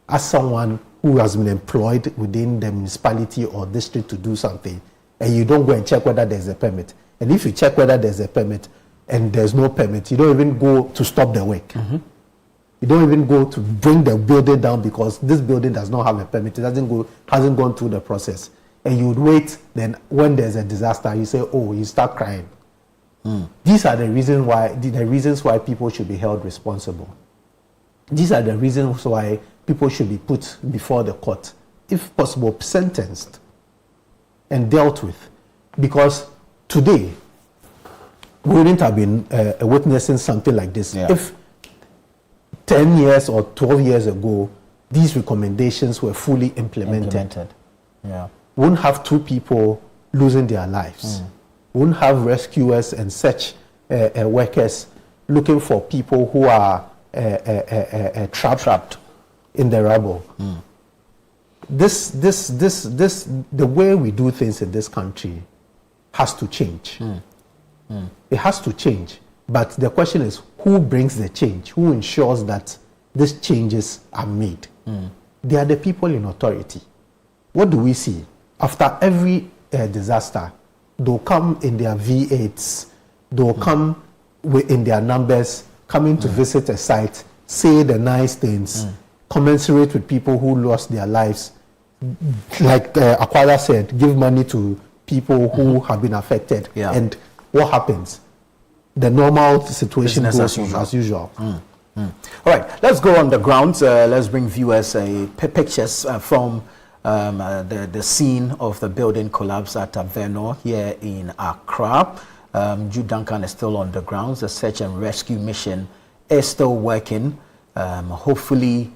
as someone who has been employed within the municipality or district to do something, and you don't go and check whether there's a permit. And if you check whether there's a permit and there's no permit, you don't even go to stop the work. You don't even go to bring the building down because this building does not have a permit. It hasn't gone through the process. And you would wait, then when there's a disaster, you say, oh, you start crying. These are the reasons why people should be held responsible. These are the reasons why people should be put before the court, if possible, sentenced and dealt with. Because today, we wouldn't have been witnessing something like this if 10 years or 12 years ago, these recommendations were fully implemented. We wouldn't have two people losing their lives. We wouldn't have rescuers and search workers looking for people who are trapped in the rubble. The way we do things in this country has to change. It has to change. But the question is, who brings the change? Who ensures that these changes are made? They are the people in authority. What do we see? After every disaster, they'll come in their V8s, they'll come in their numbers, coming to visit a site, say the nice things, commensurate with people who lost their lives. Like Aquila said, give money to people who have been affected. And what happens? The normal situation goes as usual. All right, let's go on the ground. Let's bring viewers pictures from the scene of the building collapse at Avenor here in Accra. Jude Duncan is still on the grounds. The search and rescue mission is still working. Hopefully,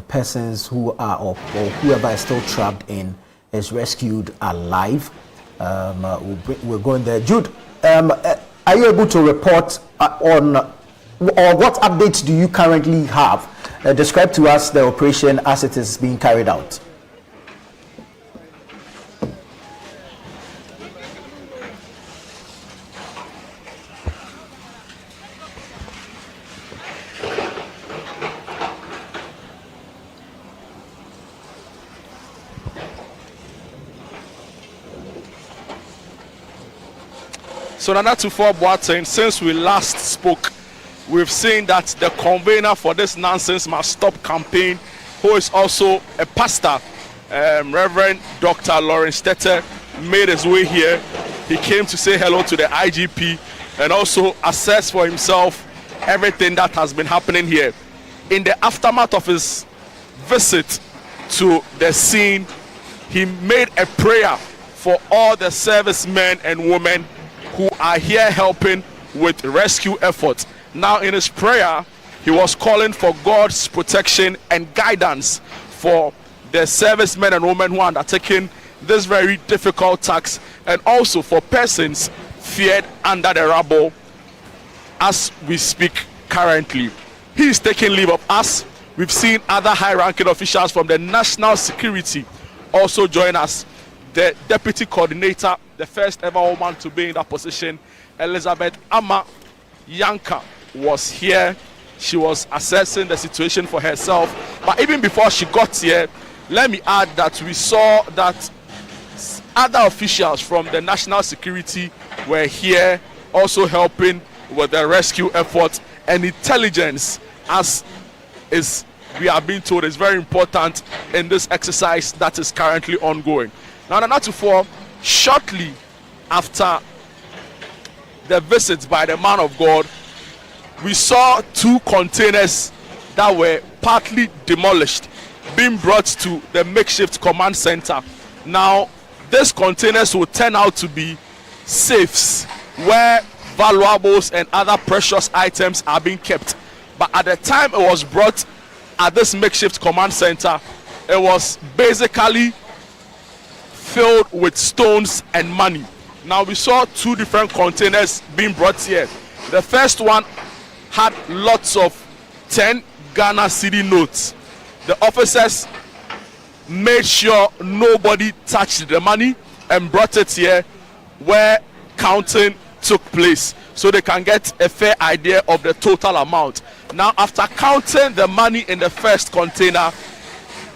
persons who are or whoever is still trapped in is rescued alive. We're going there. Jude, are you able to report on, or what updates do you currently have? Describe to us the operation as it is being carried out. So Nana Tufo Boateng, since we last spoke, we've seen that the convener for this nonsense must stop campaign, who is also a pastor, Reverend Dr. Lawrence Tete, made his way here. He came to say hello to the IGP and also assess for himself everything that has been happening here. In the aftermath of his visit to the scene, he made a prayer for all the servicemen and women who are here helping with rescue efforts. Now in his prayer, he was calling for God's protection and guidance for the servicemen and women who are undertaking this very difficult task, and also for persons feared under the rubble as we speak currently. He is taking leave of us. We've seen other high-ranking officials from the national security also join us. The deputy coordinator, the first ever woman to be in that position, Elizabeth Ama Yanka, was here. She was assessing the situation for herself. But even before she got here, let me add that we saw that other officials from the national security were here also helping with the rescue efforts, and intelligence, as is we are being told, is very important in this exercise that is currently ongoing. Now, Nana Tufo, shortly after the visit by the man of God, we saw two containers that were partly demolished being brought to the makeshift command center. Now, these containers will turn out to be safes where valuables and other precious items are being kept. But at the time it was brought at this makeshift command center, it was basically filled with stones and money. Now we saw two different containers being brought here. The first one had lots of 10 Ghana cedi notes. The officers made sure nobody touched the money and brought it here where counting took place, so they can get a fair idea of the total amount. Now, after counting the money in the first container,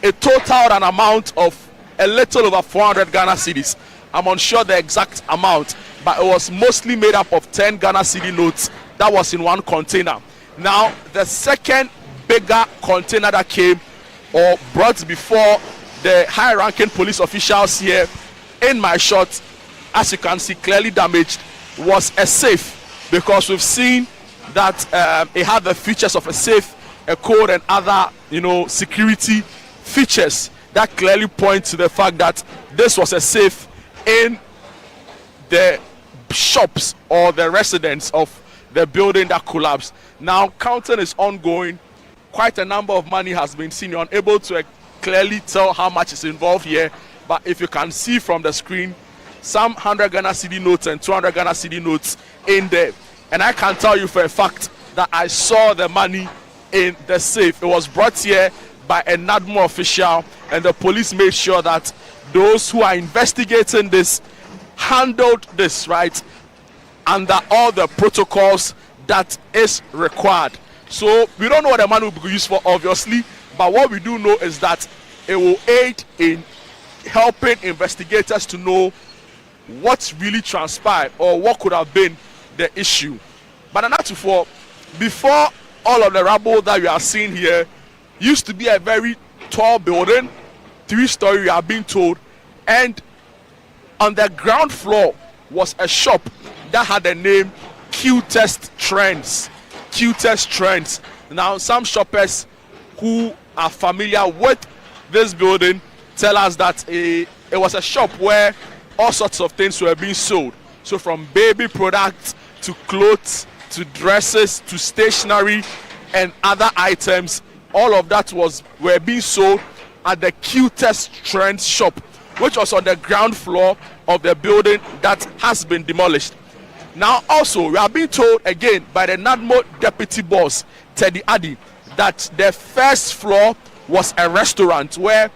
it totaled an amount of a little over 400 Ghana cedis. I'm unsure the exact amount, but it was mostly made up of 10 Ghana cedi notes that was in one container. Now, the second bigger container that came or brought before the high-ranking police officials here in my shot, as you can see clearly damaged, was a safe, because we've seen that it had the features of a safe, a code, and other security features that clearly point to the fact that this was a safe in the shops or the residence of the building that collapsed. Now counting is ongoing. Quite a number of money has been seen. You're unable to clearly tell how much is involved here, but if you can see from the screen, some 100 Ghana cedi notes and 200 Ghana cedi notes in there. And I can tell you for a fact that I saw the money in the safe. It was brought here by a NADMO official, and the police made sure that those who are investigating this handled this right under all the protocols that is required. So we don't know what the money will be used for, obviously, but what we do know is that it will aid in helping investigators to know what really transpired or what could have been the issue. But before all of the rubble that you are seeing here, used to be a very tall building, 3-story, we are being told, and on the ground floor was a shop that had the name Q-Test Trends. Q-Test Trends. Now, some shoppers who are familiar with this building tell us that it was a shop where all sorts of things were being sold. So from baby products to clothes to dresses to stationery and other items, all of that were being sold at the Q-Test Trends shop, which was on the ground floor of the building that has been demolished. Now also, we are being told again by the NADMO deputy boss, Teddy Addy, that the first floor was a restaurant where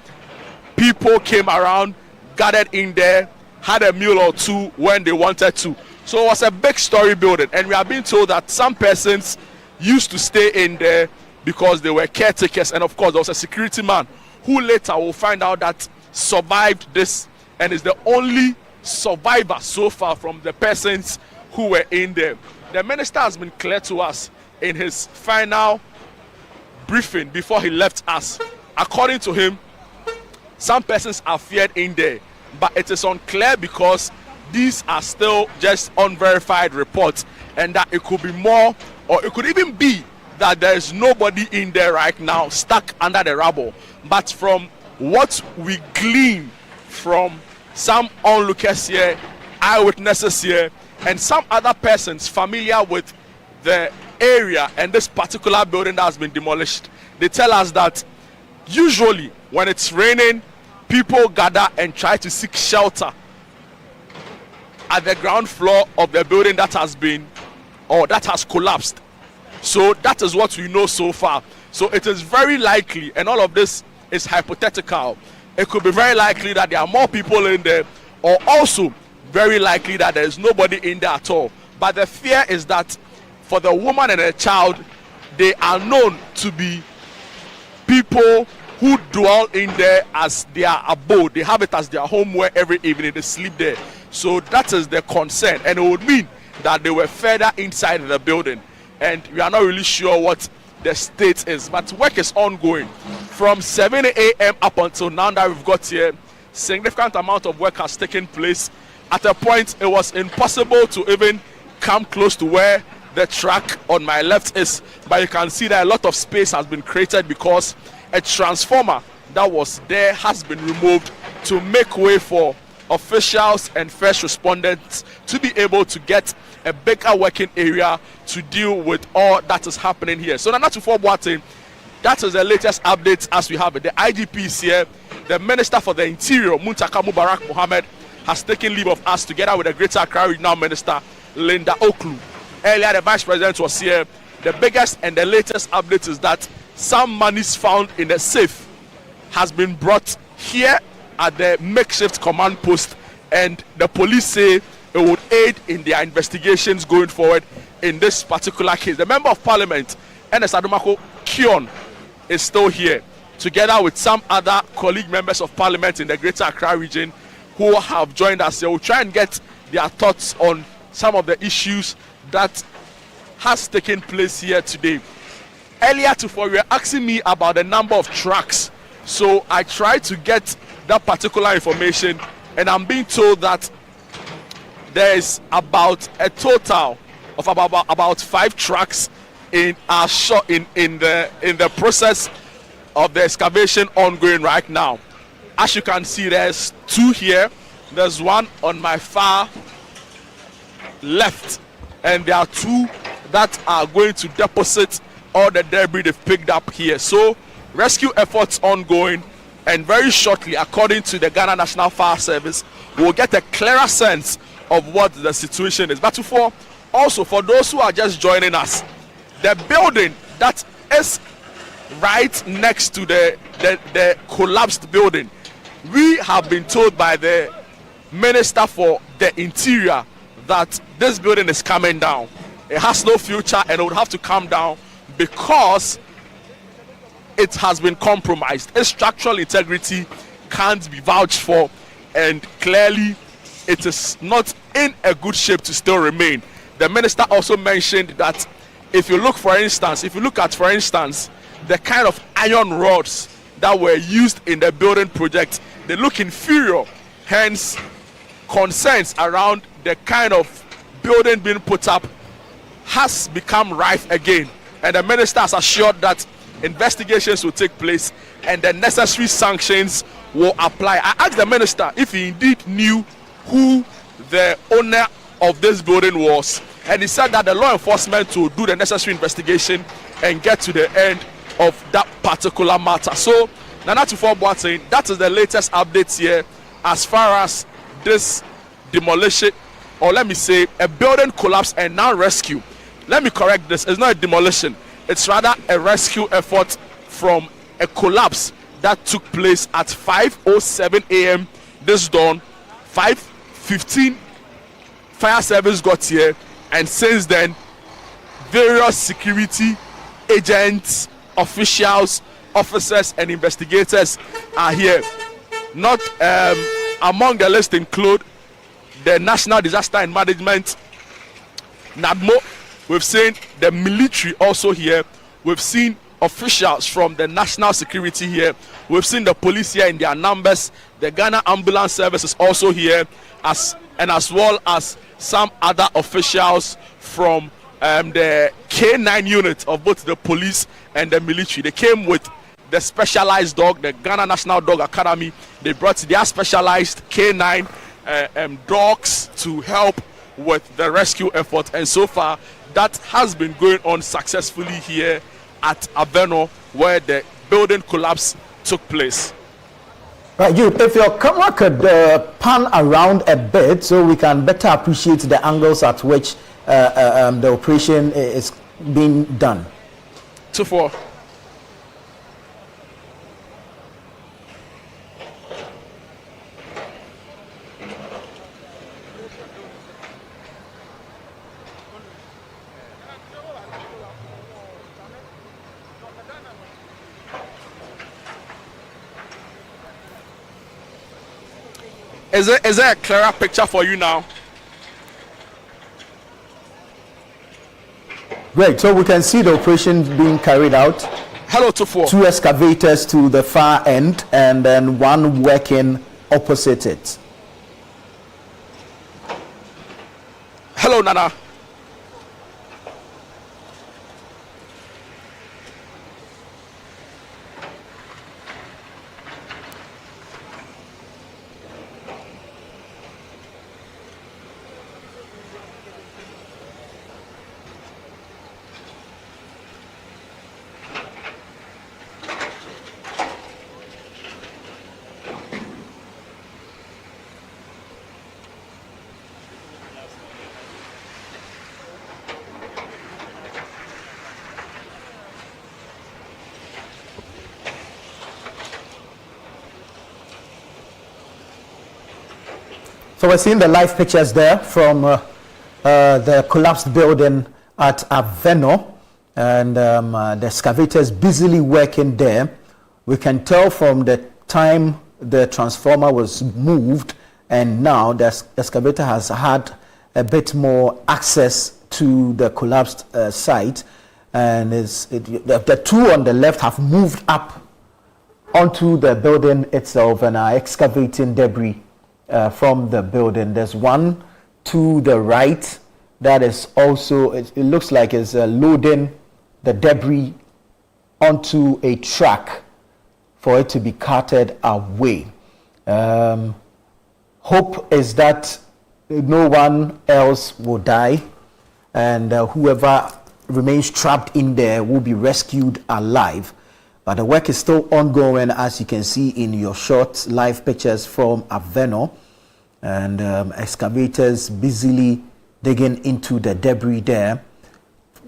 people came around, gathered in there, had a meal or two when they wanted to. So it was a big story building, and we are being told that some persons used to stay in there because they were caretakers, and of course there was a security man who later will find out that survived this and is the only survivor so far from the persons who were in there. The minister has been clear to us in his final briefing before he left us. According to him, some persons are feared in there, but it is unclear because these are still just unverified reports, and that it could be more, or it could even be that there is nobody in there right now stuck under the rubble. But from what we glean from some onlookers here, eyewitnesses here, and some other persons familiar with the area and this particular building that has been demolished, they tell us that usually when it's raining, people gather and try to seek shelter at the ground floor of the building that has been, or that has collapsed. So that is what we know so far. So it is very likely, and all of this is hypothetical, it could be very likely that there are more people in there, or also very likely that there is nobody in there at all. But the fear is that for the woman and the child, they are known to be people who dwell in there as their abode. They have it as their home where every evening they sleep there. So that is the concern, and it would mean that they were further inside the building, and we are not really sure what the state is, but work is ongoing from 7 a.m. up until now that we've got here. Significant amount of work has taken place. At a point it was impossible to even come close to where the track on my left is, but you can see that a lot of space has been created because a transformer that was there has been removed to make way for officials and first responders to be able to get a bigger working area to deal with all that is happening here. So Nana Tufo-Boateng, that is the latest updates as we have it. The IGP is here. The Minister for the Interior, Muntaka Mubarak Mohammed, has taken leave of us together with the Greater Accra Regional Minister, Linda Oklu. Earlier, the Vice President was here. The biggest and the latest update is that some monies found in the safe has been brought here at the makeshift command post, and the police say it would aid in their investigations going forward in this particular case. The Member of Parliament, Ernest Adumako Kion, is still here, together with some other colleague members of Parliament in the Greater Accra region who have joined us here. We'll try and get their thoughts on some of the issues that has taken place here today. Earlier today, you were asking me about the number of trucks, so I tried to get that particular information, and I'm being told that there is about a total of about 5 trucks in our in the process of the excavation ongoing right now. As you can see, there's 2 here. There's one on my far left, and there are 2 that are going to deposit all the debris they've picked up here. So rescue efforts ongoing and very shortly, according to the Ghana National Fire Service, we'll get a clearer sense of what the situation is. But also for those who are just joining us, the building that is right next to the collapsed building, we have been told by the Minister for the Interior that this building is coming down. It has no future and it would have to come down because it has been compromised. Its structural integrity can't be vouched for, and clearly it is not in a good shape to still remain. The minister also mentioned that if you look at, for instance, the kind of iron rods that were used in the building project, they look inferior. Hence, concerns around the kind of building being put up has become rife again. And the minister has assured that investigations will take place and the necessary sanctions will apply. I asked the minister if he indeed knew who the owner of this building was, and he said that the law enforcement will do the necessary investigation and get to the end of that particular matter. So, Nana Tufo-Boateng, that is the latest updates here as far as this demolition, or let me say a building collapse and now rescue. Let me correct this, it's not a demolition, it's rather a rescue effort from a collapse that took place at 5:07 a.m. this dawn. 5:15 fire service got here, and since then various security agents, officials, officers and investigators are here. Not among the list include the National Disaster and Management, NADMO. We've seen the military also here. We've seen officials from the national security here. We've seen the police here in their numbers. The Ghana Ambulance Service is also here, as well as some other officials from the K9 unit of both the police and the military. They came with the specialized dog, the Ghana National Dog Academy. They brought their specialized K9 dogs to help with the rescue effort, and so far that has been going on successfully here at Avenor, where the building collapse took place. Right, if your camera could pan around a bit so we can better appreciate the angles at which the operation is being done. 2-4. Is there a clearer picture for you now? Great, so we can see the operation being carried out. Hello, 2-4. 2 excavators to the far end and then 1 working opposite it. Hello, Nana. So we're seeing the live pictures there from the collapsed building at Avenor, and the excavators busily working there. We can tell from the time the transformer was moved and now the excavator has had a bit more access to the collapsed site, and the 2 on the left have moved up onto the building itself and are excavating debris from the building. There's 1 to the right that is also, it looks like it's loading the debris onto a truck for it to be carted away. Hope is that no one else will die, and whoever remains trapped in there will be rescued alive. But the work is still ongoing, as you can see in your short live pictures from Avenor, and excavators busily digging into the debris there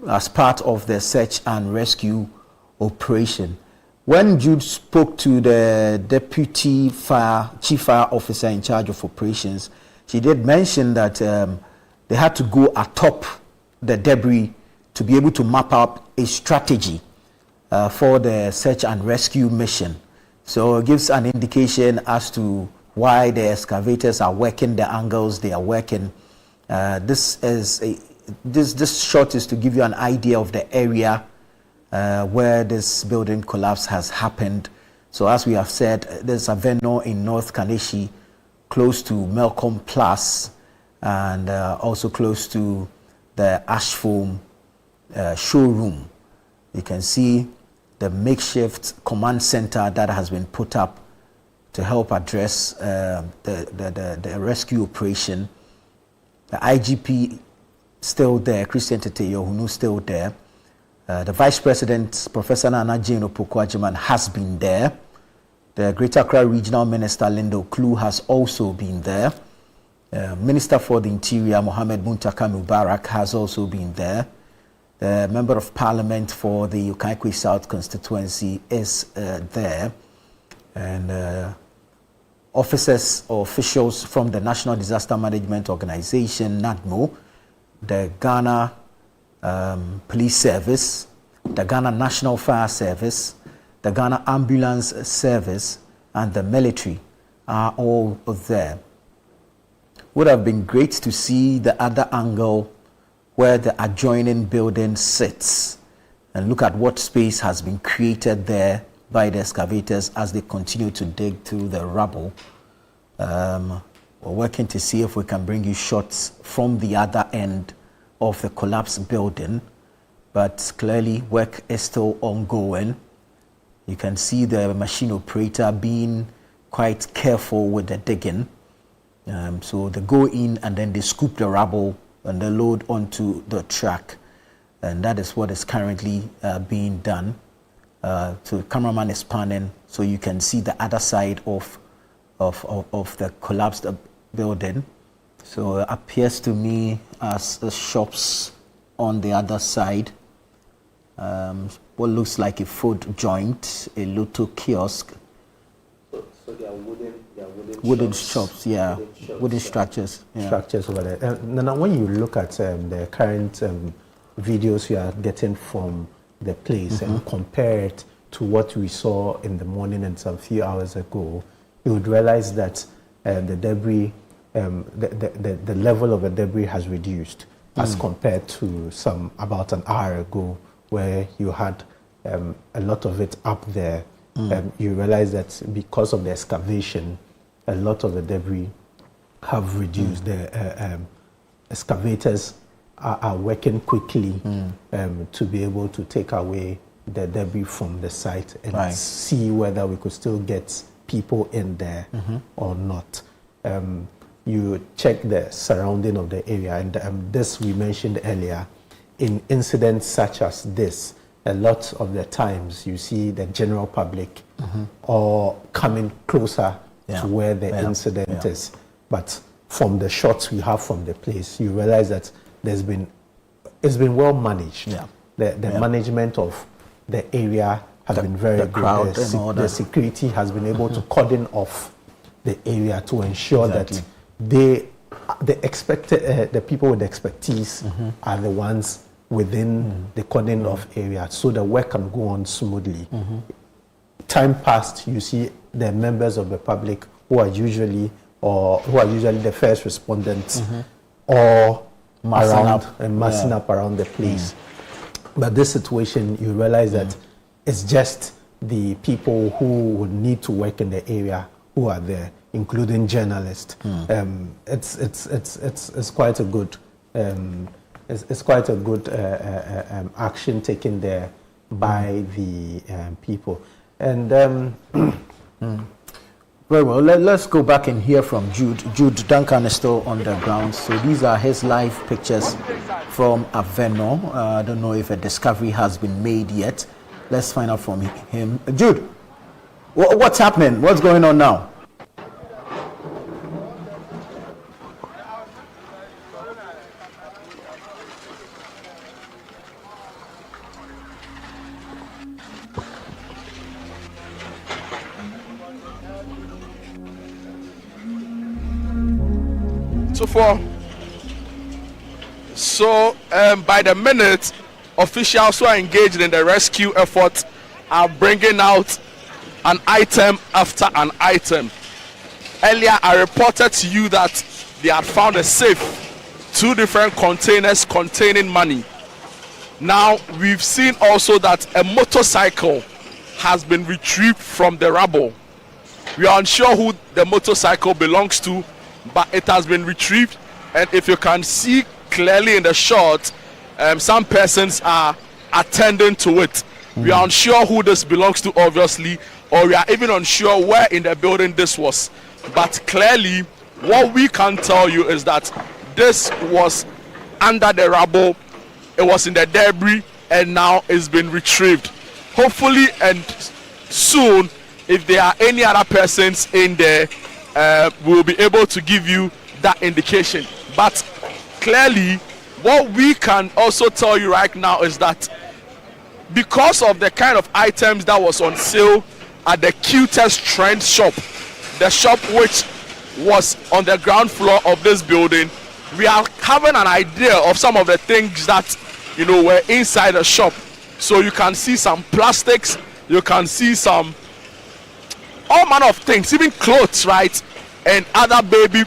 as part of the search and rescue operation. When Jude spoke to the deputy chief fire officer in charge of operations, she did mention that they had to go atop the debris to be able to map out a strategy for the search and rescue mission. So it gives an indication as to why the excavators are working, the angles they are working. This shot is to give you an idea of the area where this building collapse has happened. So as we have said, there's Avenor in North Kaneshie, close to Melcom Plus, and also close to the Ashfoam showroom. You can see the makeshift command center that has been put up to help address the rescue operation. The IGP still there, Christian Teteyo still there. The Vice President, Professor Nana Jane Opoku-Agyeman, has been there. The Greater Accra Regional Minister, Lindo Klu, has also been there. Minister for the Interior, Mohammed Muntaka Mubarak, has also been there. The Member of Parliament for the Ukaikwe South constituency is there. And officers or officials from the National Disaster Management Organization, NADMO, the Ghana Police Service, the Ghana National Fire Service, the Ghana Ambulance Service, and the military are all there. Would have been great to see the other angle where the adjoining building sits and look at what space has been created there by the excavators as they continue to dig through the rubble. We're working to see if we can bring you shots from the other end of the collapsed building, but clearly work is still ongoing. You can see the machine operator being quite careful with the digging. So they go in and then they scoop the rubble and they load onto the truck, and that is what is currently being done. So the cameraman is panning so you can see the other side of the collapsed building. So it appears to me as the shops on the other side, what looks like a food joint, a Lotto kiosk. So they are wooden shops, yeah, wooden structures. Yeah. Structures over there. Now, when you look at the current videos you are getting from the place and compare it to what we saw in the morning and some few hours ago, you would realize that the debris, the level of the debris has reduced as compared to about an hour ago, where you had a lot of it up there. You realize that because of the excavation, a lot of the debris have reduced. The excavators are working quickly to be able to take away the debris from the site and see whether we could still get people in there or not. You check the surrounding of the area, and this we mentioned earlier. In incidents such as this, a lot of the times you see the general public or coming closer to where the incident is. But from the shots we have from the place, you realize that it's been well managed. The management of the area has been very good. The security has been able to cordon off the area to ensure that the people with expertise are the ones within the cordon off area, so the work can go on smoothly. Time passed, you see the members of the public who are usually the first respondents or massing up around the place. But this situation, you realize that it's just the people who would need to work in the area who are there, including journalists. It's quite a good action taken there by the people. And very well, let's go back and hear from Jude. Jude Duncan is still on the ground. So these are his live pictures from Avenor. I don't know if a discovery has been made yet, Let's find out from him. Jude, what's happening? What's going on now? So by the minute, officials who are engaged in the rescue effort are bringing out an item after an item. Earlier, I reported to you that they had found a safe, 2 different containers containing money. Now, we've seen also that a motorcycle has been retrieved from the rubble. We are unsure who the motorcycle belongs to, but it has been retrieved, and if you can see clearly in the shot, some persons are attending to it. We are unsure who this belongs to, obviously, or we are even unsure where in the building this was. But clearly, what we can tell you is that this was under the rubble, it was in the debris, and now it's been retrieved. Hopefully and soon, if there are any other persons in there, we'll be able to give you that indication. But clearly, what we can also tell you right now is that because of the kind of items that was on sale at the Cutest Trend shop, the shop which was on the ground floor of this building, we are having an idea of some of the things that were inside the shop. So you can see some plastics, you can see some all manner of things, even clothes, right, and other baby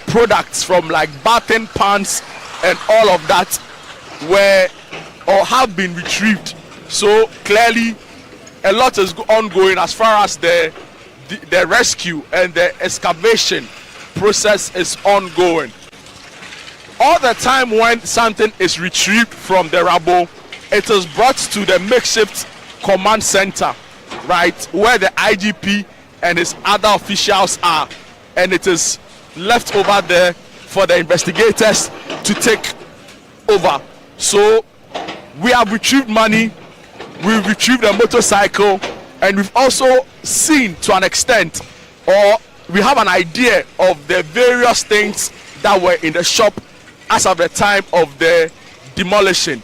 products from like bathing pants and all of that were or have been retrieved. So clearly a lot is ongoing as far as the rescue and the excavation process is ongoing. All the time when something is retrieved from the rubble, it is brought to the makeshift command center, right, where the IGP and his other officials are, and it is left over there for the investigators to take over. So we have retrieved money, we've retrieved a motorcycle, and we've also seen to an extent, or we have an idea of the various things that were in the shop as of the time of the demolition.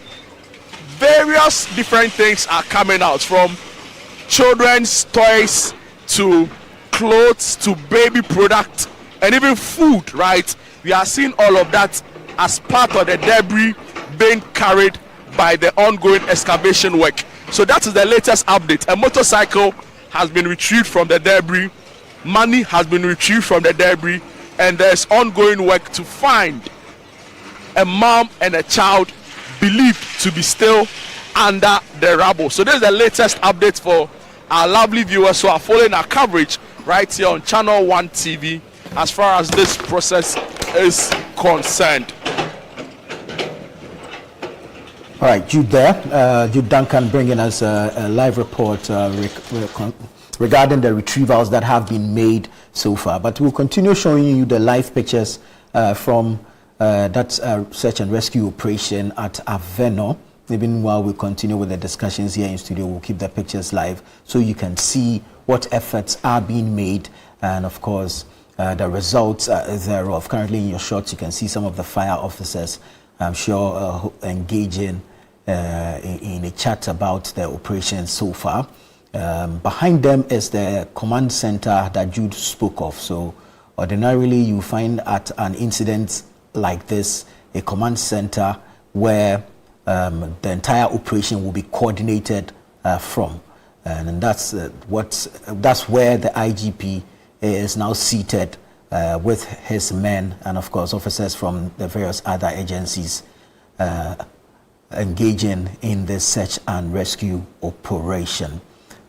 Various different things are coming out, from children's toys to clothes to baby products and even food, right? We are seeing all of that as part of the debris being carried by the ongoing excavation work. So that is the latest update. A motorcycle has been retrieved from the debris, money has been retrieved from the debris, and there's ongoing work to find a mom and a child believed to be still under the rubble. So this is the latest update for our lovely viewers who are following our coverage right here on Channel 1 TV as far as this process is concerned. All right, Jude there. Jude Duncan bringing us a live report regarding the retrievals that have been made so far. But we'll continue showing you the live pictures from that search and rescue operation at Avenor. Even while we continue with the discussions here in studio, we'll keep the pictures live so you can see what efforts are being made and, of course, the results thereof. Currently in your shots, you can see some of the fire officers, I'm sure, engaging in a chat about the operation so far. Behind them is the command center that Jude spoke of. So ordinarily you find at an incident like this a command center where the entire operation will be coordinated from, and that's where the IGP is now seated with his men and, of course, officers from the various other agencies engaging in this search and rescue operation.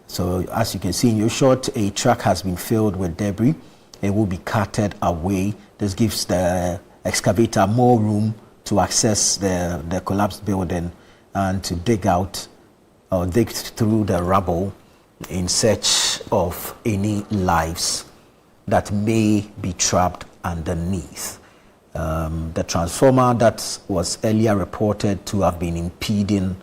So as you can see in your shot, a truck has been filled with debris. It will be carted away. This gives the excavator more room to access the collapsed building and to dig out or dig through the rubble in search of any lives that may be trapped underneath. The transformer that was earlier reported to have been impeding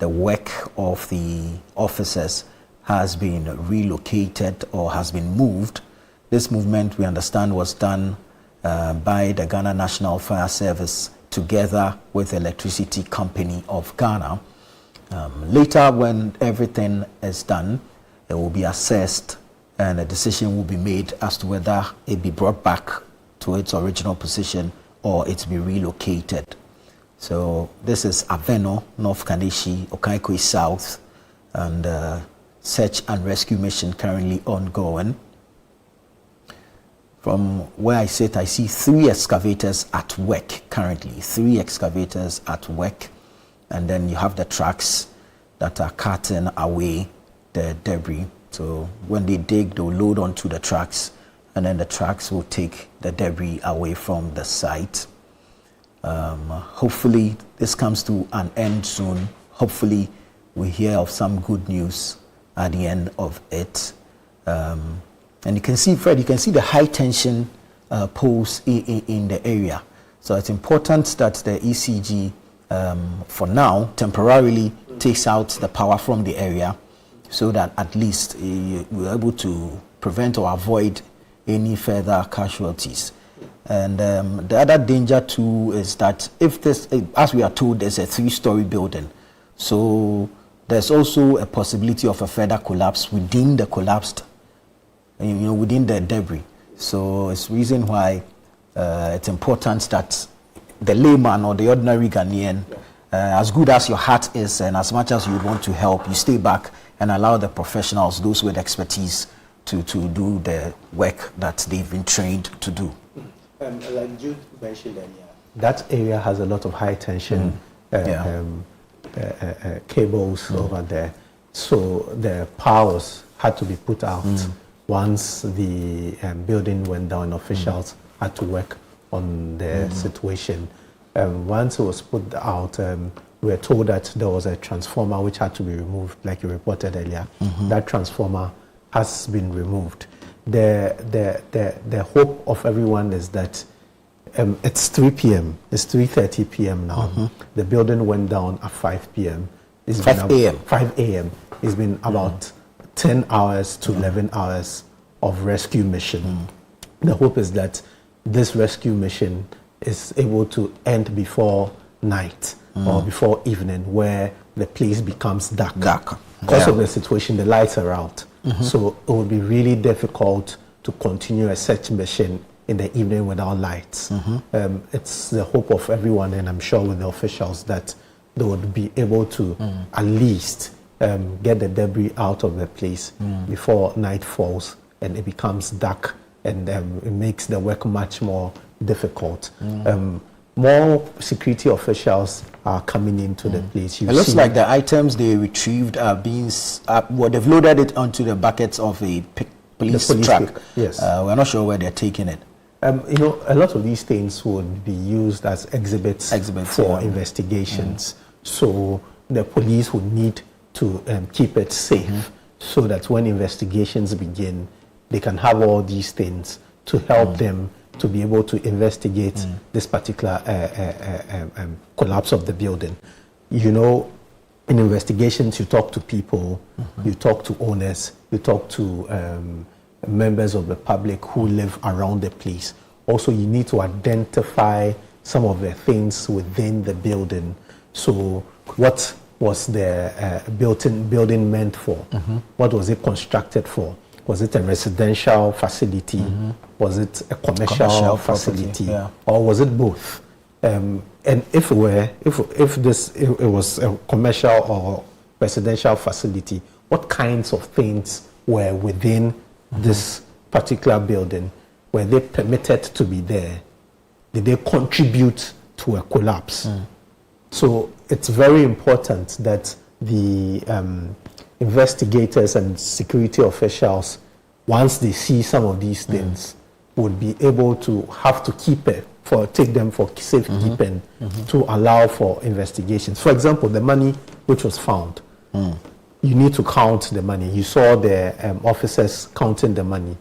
the work of the officers has been relocated or has been moved. This movement, we understand, was done by the Ghana National Fire Service together with the Electricity Company of Ghana. Later, when everything is done, it will be assessed and a decision will be made as to whether it be brought back to its original position or it be relocated. So this is Avenor, North Kaneshi, Okaikoi South, and search and rescue mission currently ongoing. From where I sit, I see 3 excavators at work currently, 3 excavators at work. And then you have the trucks that are carting away the debris. So when they dig, they'll load onto the trucks, and then the trucks will take the debris away from the site. Hopefully this comes to an end soon. Hopefully we hear of some good news at the end of it. And you can see, Fred, you can see the high tension poles in the area. So it's important that the ECG, for now, temporarily takes out the power from the area, so that at least we're able to prevent or avoid any further casualties. And the other danger too is that if this, as we are told, there's a 3-story building, so there's also a possibility of a further collapse within the collapsed, within the debris. So it's the reason why it's important that the layman or the ordinary Ghanaian, as good as your heart is and as much as you want to help, you stay back and allow the professionals, those with expertise, to do the work that they've been trained to do. Like Jude mentioned earlier, that area has a lot of high tension cables over there. So the powers had to be put out once the building went down. Officials had to work on the situation. Once it was put out, we were told that there was a transformer which had to be removed, like you reported earlier. That transformer has been removed. The hope of everyone is that it's 3 p.m. It's 3:30 p.m. now. The building went down at 5 p.m. 5 a.m. 5 a.m. It's been about 10 hours to 11 hours of rescue mission. The hope is that this rescue mission is able to end before night or before evening, where the place becomes dark. Because of the situation, the lights are out. So it will be really difficult to continue a search mission in the evening without lights. It's the hope of everyone, and I'm sure with the officials, that they would be able to at least get the debris out of the place before night falls and it becomes dark, and it makes the work much more difficult. More security officials are coming into the place. It looks like the items they retrieved are being, they've loaded it onto the buckets of a police truck. Yes. We're not sure where they're taking it. A lot of these things would be used as exhibits for investigations. So the police would need to keep it safe so that when investigations begin, they can have all these things to help them to be able to investigate this particular collapse of the building. In investigations, you talk to people, you talk to owners, you talk to members of the public who live around the place. Also, you need to identify some of the things within the building. So, what was the building meant for? What was it constructed for? Was it a residential facility? Was it a commercial facility? Or was it both? And if it was a commercial or residential facility, what kinds of things were within this particular building? Were they permitted to be there? Did they contribute to a collapse? So it's very important that the investigators and security officials, once they see some of these things, would be able to have to take them for safekeeping to allow for investigations. For example, the money which was found, you need to count the money. You saw the officers counting the money,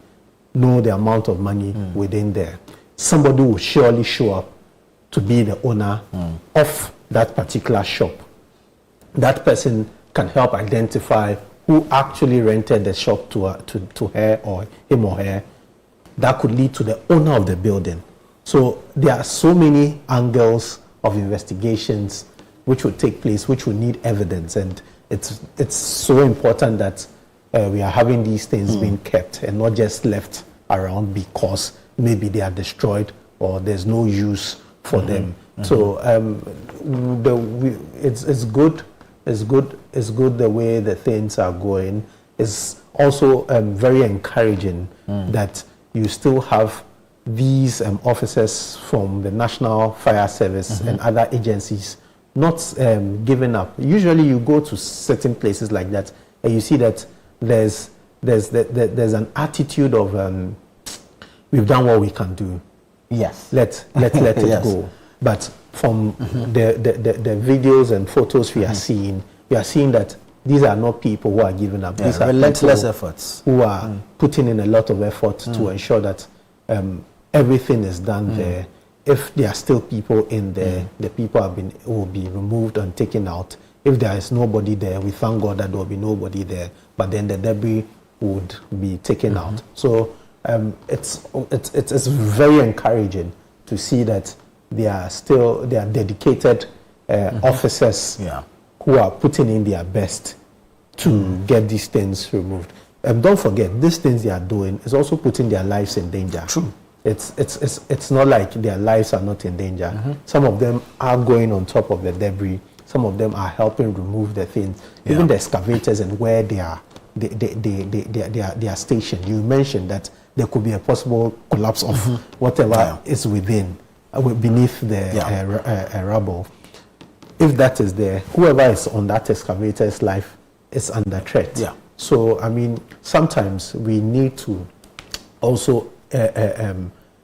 know the amount of money within there. Somebody will surely show up to be the owner of that particular shop. that person can help identify who actually rented the shop to her or him or her. That could lead to the owner of the building. So there are so many angles of investigations which would take place, which would need evidence, and it's so important that we are having these things being kept and not just left around because maybe they are destroyed or there's no use for them. So it's good. It's good the way the things are going. It's also very encouraging that you still have these officers from the National Fire Service and other agencies not giving up. Usually you go to certain places like that and you see that there's an attitude of we've done what we can do. Yes. Let it go. But from the videos and photos we are seeing that these are not people who are giving up. These are relentless efforts who are putting in a lot of effort to ensure that everything is done there. If there are still people in there, the people will be removed and taken out. If there is nobody there, we thank God that there will be nobody there. But then the debris would be taken out. So it's very encouraging to see that they are dedicated officers who are putting in their best to get these things removed. Don't forget, these things they are doing is also putting their lives in danger. True. It's not like their lives are not in danger. Some of them are going on top of the debris. Some of them are helping remove the things. Even the excavators and where they are stationed. You mentioned that there could be a possible collapse of whatever is within, beneath the rubble. If that is there, whoever is on that excavator's life is under threat. Yeah. So, I mean, sometimes we need to also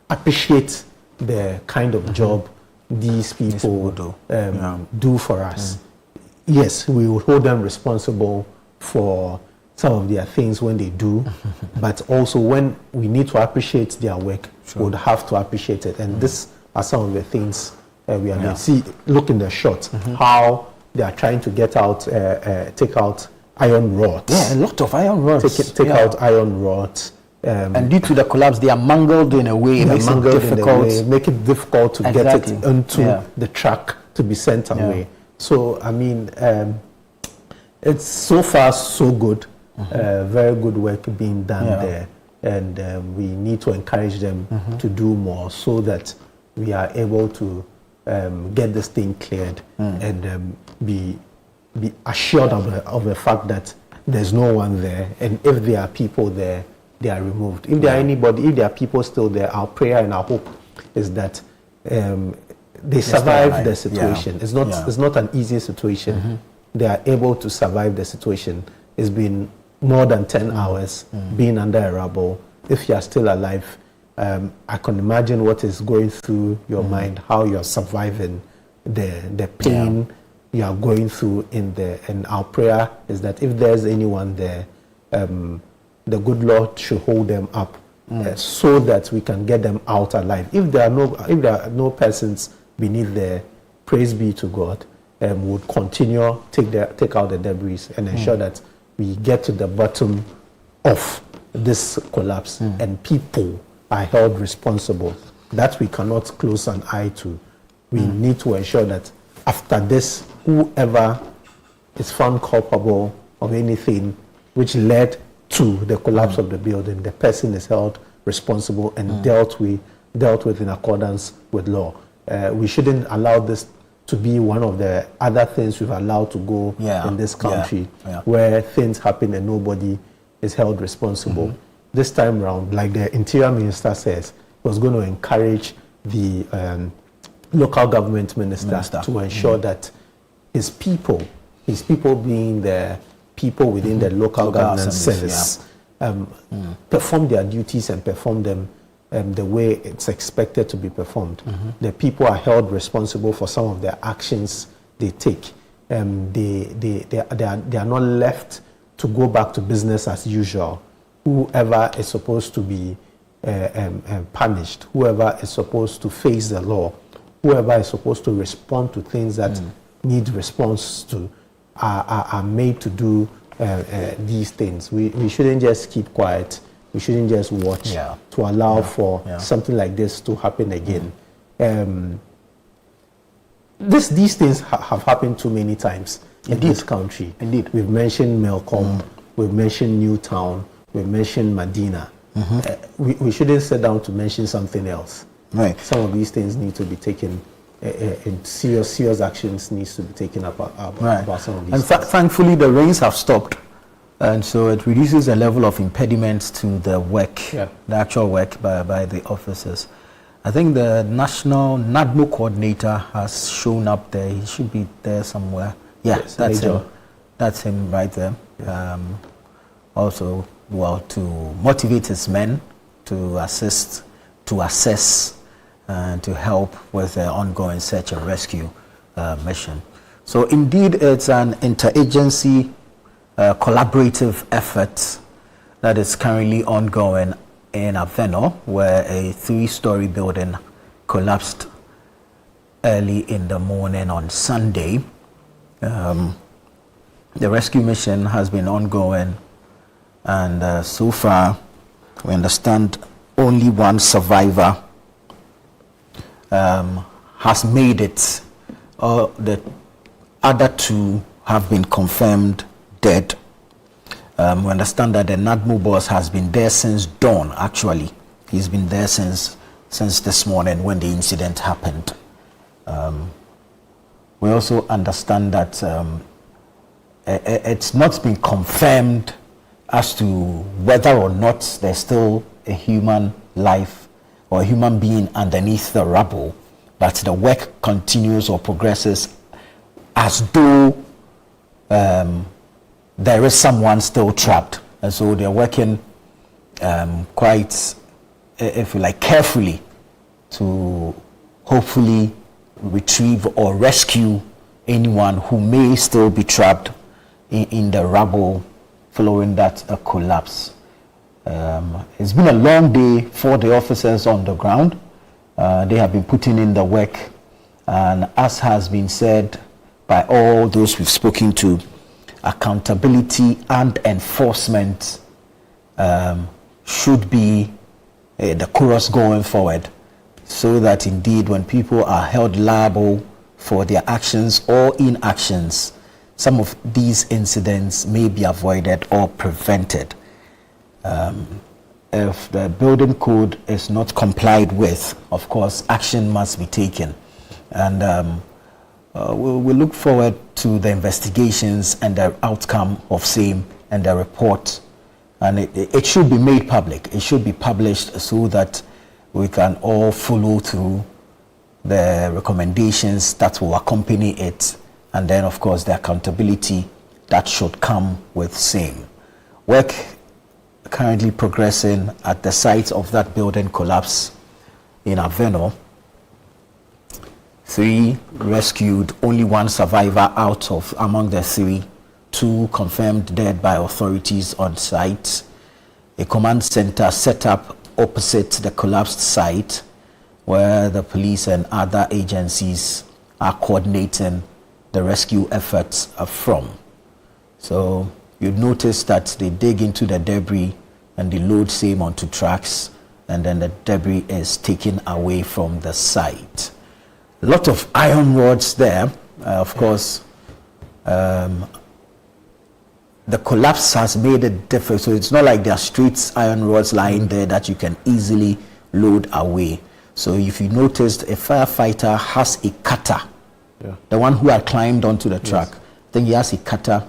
appreciate the kind of job these people do for us. Yes, we will hold them responsible for some of their things when they do, but also when we need to appreciate their work, we would have to appreciate it. And these are some of the things we are doing. See, look in the shot, how they are trying to get out, take out iron rods. Yeah, a lot of iron rods. Take out iron rods. And due to the collapse, they are mangled in a way. Make it difficult to get it into the truck to be sent away. So, I mean, it's so far so good. Very good work being done there. And we need to encourage them to do more so that we are able to get this thing cleared and be assured of the fact that there's no one there. And if there are people there, they are removed. If there are people still there, our prayer and our hope is that they survive the situation. It's not an easy situation. They are able to survive the situation. It's been more than 10 hours being under a rubble. If you are still alive, I can imagine what is going through your mind, how you are surviving the pain you are going through in there. And our prayer is that if there's anyone there, the good Lord should hold them up so that we can get them out alive. If there are no persons beneath there, praise be to God, we would continue take out the debris and ensure that we get to the bottom of this collapse and people are held responsible. That we cannot close an eye to. We need to ensure that after this, whoever is found culpable of anything which led to the collapse of the building, the person is held responsible and dealt with in accordance with law. We shouldn't allow this to be one of the other things we've allowed to go in this country, where things happen and nobody is held responsible. This time around, like the Interior Minister says, was going to encourage the local government minister to ensure that his people being the people within the local government service perform their duties and perform them the way it's expected to be performed. The people are held responsible for some of their actions they take. They are not left to go back to business as usual. Whoever is supposed to be punished, whoever is supposed to face the law, whoever is supposed to respond to things that need response to, are made to do these things. We shouldn't just keep quiet. We shouldn't just watch to allow for something like this to happen again. These things have happened too many times in this country. Indeed. We've mentioned Melcom, we've mentioned Newtown, we've mentioned Medina. We shouldn't sit down to mention something else. Right. Some of these things need to be taken, and serious actions needs to be taken about some of these and things. Thankfully, the rains have stopped. And so it reduces the level of impediments to the work, the actual work by the officers. I think the national NADMO coordinator has shown up there. He should be there somewhere. Yeah, yes, that's him. That's him right there. Also, to motivate his men to assist, to assess, and to help with the ongoing search and rescue mission. So indeed, it's an interagency collaborative effort that is currently ongoing in Avenor, where a 3-story building collapsed early in the morning on Sunday. The rescue mission has been ongoing, and so far we understand only one survivor has made it. The other 2 have been confirmed dead. We understand that the NADMO boss has been there since dawn. Actually, he's been there since this morning when the incident happened. We also understand that it's not been confirmed as to whether or not there's still a human life or a human being underneath the rubble, but the work continues or progresses as though there is someone still trapped, and so they're working quite, if you like, carefully to hopefully retrieve or rescue anyone who may still be trapped in the rubble following that collapse. It's been a long day for the officers on the ground. They have been putting in the work, and as has been said by all those we've spoken to, accountability and enforcement should be the chorus going forward, so that indeed when people are held liable for their actions or inactions, some of these incidents may be avoided or prevented. If the building code is not complied with, of course, action must be taken. And we look forward to the investigations and the outcome of same and the report. And it should be made public. It should be published so that we can all follow through the recommendations that will accompany it. And then, of course, the accountability that should come with same. Work currently progressing at the site of that building collapse in Avenor. 3 rescued, only 1 survivor out of among the 3, 2 confirmed dead by authorities on site. A command center set up opposite the collapsed site, where the police and other agencies are coordinating the rescue efforts from. So you'd notice that they dig into the debris and they load same onto trucks, and then the debris is taken away from the site. A lot of iron rods there. Of course, the collapse has made it difficult. So it's not like there are straight iron rods lying there that you can easily load away. So if you noticed, a firefighter has a cutter. The one who had climbed onto the truck, I think he has a cutter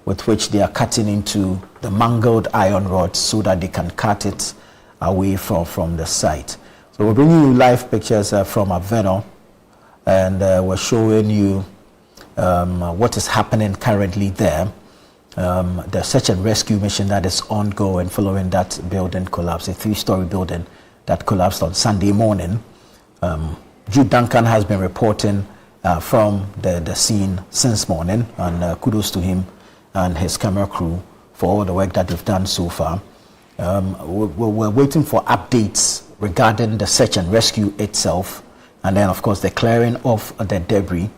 with which they are cutting into the mangled iron rods so that they can cut it away from the site. So we're bringing you live pictures from Avenor, and we're showing you what is happening currently there. The search and rescue mission that is ongoing following that building collapse, a 3-story building that collapsed on Sunday morning. Jude Duncan has been reporting from the scene since morning, and kudos to him and his camera crew for all the work that they've done so far. We're waiting for updates regarding the search and rescue itself, and then of course the clearing of the debris.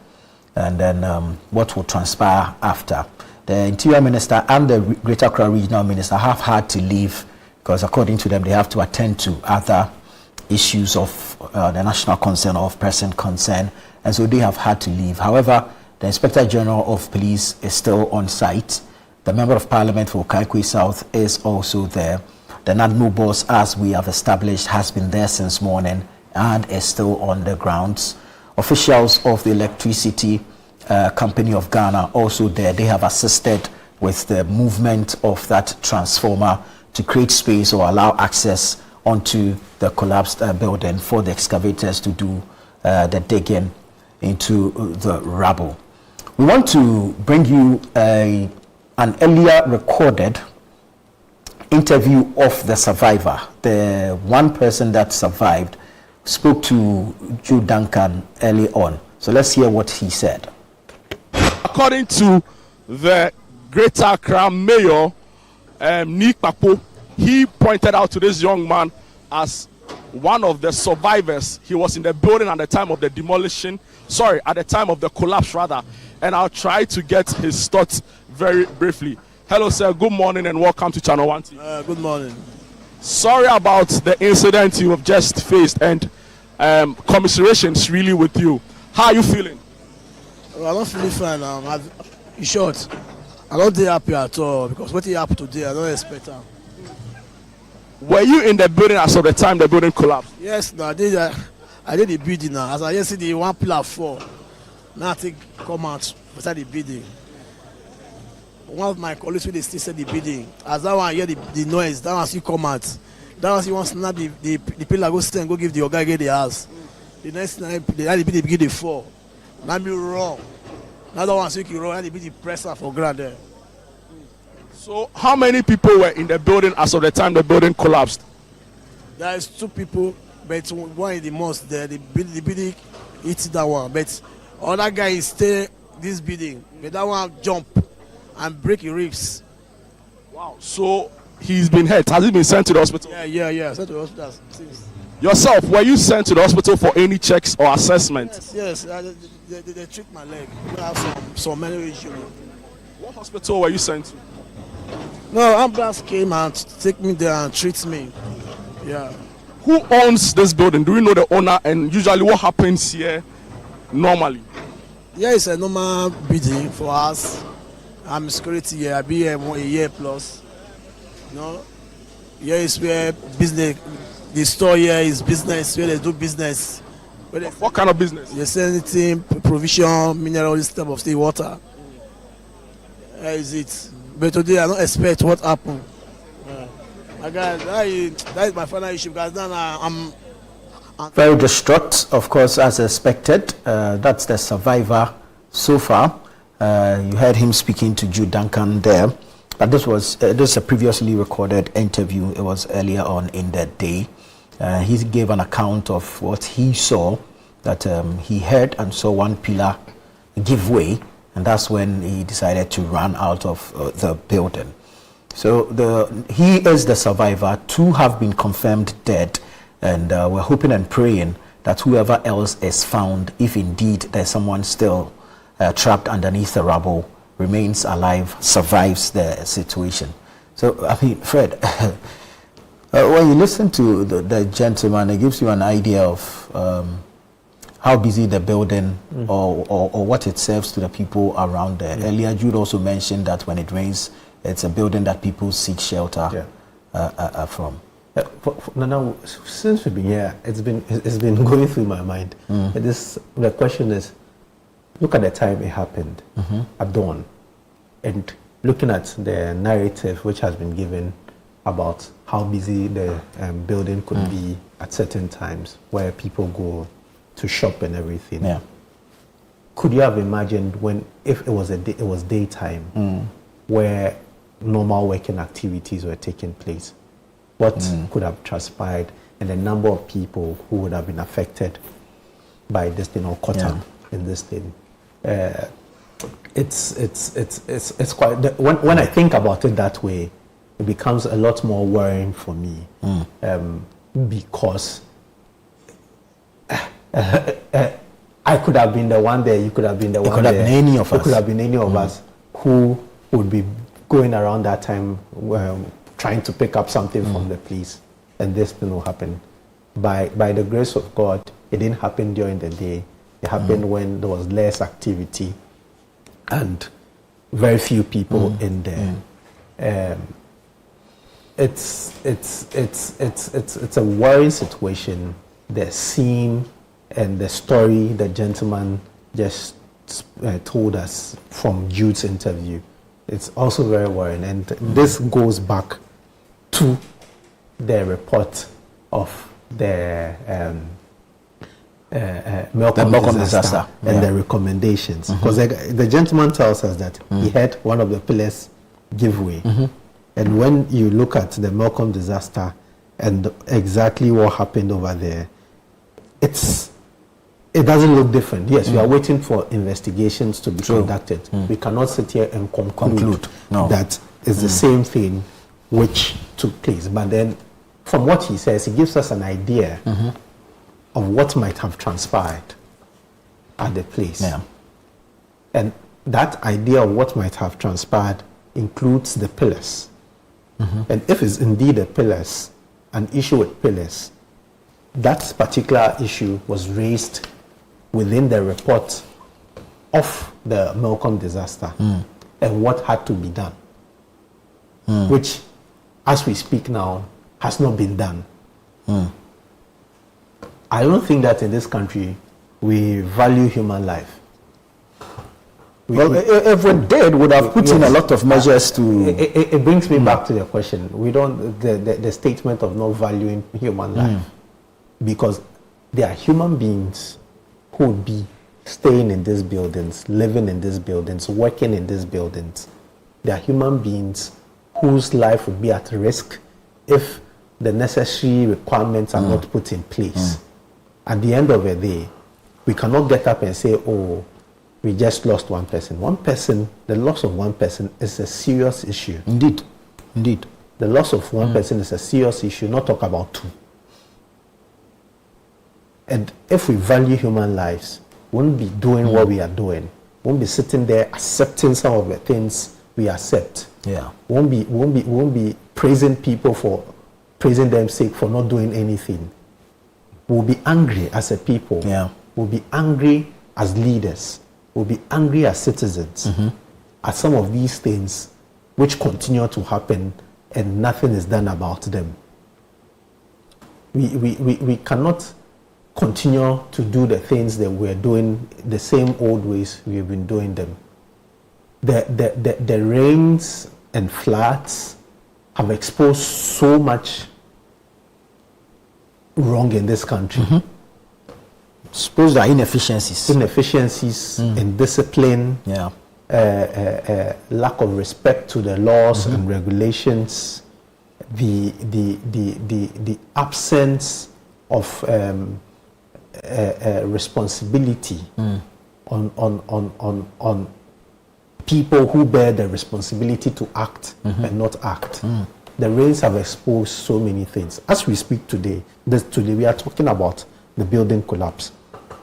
and then what will transpire after. The Interior Minister and the Greater Accra Regional Minister have had to leave because according to them, they have to attend to other issues of the national concern or of present concern, and so they have had to leave. However, the Inspector General of Police is still on site. The Member of Parliament for Kaikwe South is also there. The NADMO boss, as we have established, has been there since morning and is still on the grounds. Officials of the Electricity Company of Ghana also there. They have assisted with the movement of that transformer to create space or allow access onto the collapsed building for the excavators to do the digging into the rubble. We want to bring you an earlier recorded interview of the survivor. The one person that survived spoke to Joe Duncan early on. So let's hear what he said. According to the Greater Accra Mayor, Nik Amarteifio, he pointed out to this young man as one of the survivors. He was in the building at the time of the demolition, at the time of the collapse rather, and I'll try to get his thoughts very briefly. Hello sir, good morning and welcome to Channel 1 TV. Good morning. Sorry about the incident you have just faced, and commiserations really with you. How are you feeling? Well, I'm not feeling fine. In short, I'm not happy at all because what happened today, I don't expect that. Were you in the building as of the time the building collapsed? Yes, no, I did the building now. As I just see the one pillar fall, now I think come out beside the building. One of my colleagues will still said the building. As that one hear the noise, that one still come out. That one still wants to snap the pillar, go sit and go give the guy get the house. The next night, the building begin to fall. Now me wrong. Now that one still wrong, and the building press up for ground there. So how many people were in the building as of the time the building collapsed? There is 2 people, but one is the most there. The building hits that one, but other guy is stay this building, but that one jump and break your ribs. Wow. So he's been hurt. Has he been sent to the hospital? Yeah. Sent to the hospital. Yourself, were you sent to the hospital for any checks or assessment? Yes. They treat my leg. I have some medical issue. What hospital were you sent to? No, ambulance came and take me there and treat me. Yeah. Who owns this building? Do we know the owner? And usually what happens here normally? Yeah, it's a normal building for us. I'm security here. I've been here a year plus. Here is where business, the store here is business, where they do business. What kind of business? They sell anything, provision, mineral, this type of thing, water. That is it. But today I don't expect what happened. That is my final issue because now I'm very distraught, of course, as expected. That's the survivor so far. You heard him speaking to Jude Duncan there, but this is a previously recorded interview. It was earlier on in the day. He gave an account of what he saw, that he heard and saw one pillar give way, and that's when he decided to run out of the building. So he is the survivor. 2 have been confirmed dead, and we're hoping and praying that whoever else is found, if indeed there's someone still trapped underneath the rubble, remains alive, survives the situation. So, I mean, Fred, when you listen to the gentleman, it gives you an idea of how busy the building or what it serves to the people around there. Earlier, Jude also mentioned that when it rains, it's a building that people seek shelter from. Now, since we've been here, it's been going through my mind. The question is, look at the time it happened at dawn, and looking at the narrative which has been given about how busy the building could be at certain times, where people go to shop and everything. Yeah. Could you have imagined if it was daytime, where normal working activities were taking place? What could have transpired, and the number of people who would have been affected by this thing or caught up in this thing? It's quite. When I think about it that way, it becomes a lot more worrying for me, I could have been the one there, you could have been the one there. It could have been any of us. It could have been any of us who would be going around that time trying to pick up something from the police, and this thing will happen. By the grace of God, it didn't happen during the day. It happened when there was less activity and very few people in there. It's a worrying situation. The scene and the story the gentleman just told us from Jude's interview, it's also very worrying. And this goes back to the report of the Malcolm disaster and the recommendations. Because the gentleman tells us that he had one of the pillars give way. And when you look at the Malcolm disaster and exactly what happened over there, it doesn't look different. Yes, we are waiting for investigations to be conducted. We cannot sit here and conclude that it's the same thing which took place. But then, from what he says, he gives us an idea of what might have transpired at the place. And that idea of what might have transpired includes the pillars. And if it's indeed a pillars, an issue with pillars, that particular issue was raised within the report of the Malcolm disaster and what had to be done, which, as we speak now, has not been done. I don't think that in this country we value human life. If we did, would have put in a lot of measures to... It brings me back to the question. We don't... The statement of not valuing human life. Because there are human beings who would be staying in these buildings, living in these buildings, working in these buildings. There are human beings whose life would be at risk if the necessary requirements are not put in place. At the end of the day, we cannot get up and say, oh, we just lost one person. One person, the loss of one person is a serious issue. Indeed. The loss of one person is a serious issue, not talk about two. And if we value human lives, we won't be doing what we are doing. We won't be sitting there accepting some of the things we accept. We won't be praising people for praising them sake for not doing anything. We'll be angry as a people. We'll be angry as leaders. We'll be angry as citizens at some of these things which continue to happen and nothing is done about them. We cannot continue to do the things that we're doing the same old ways we've been doing them. The rains and floods have exposed so much wrong in this country. Suppose there are inefficiencies in discipline, lack of respect to the laws and regulations, the absence of responsibility on people who bear the responsibility to act and not act. The rains have exposed so many things. As we speak today we are talking about the building collapse.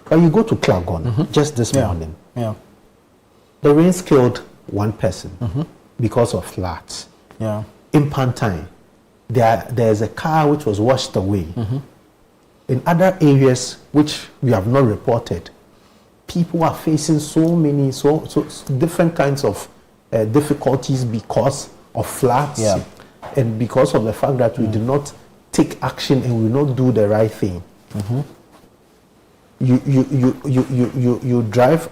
But you go to Klagon just this morning. The rains killed one person because of floods. In Pantine, there's a car which was washed away. In other areas which we have not reported, people are facing so many different kinds of difficulties because of floods and because of the fact that we do not take action and we not do the right thing. You drive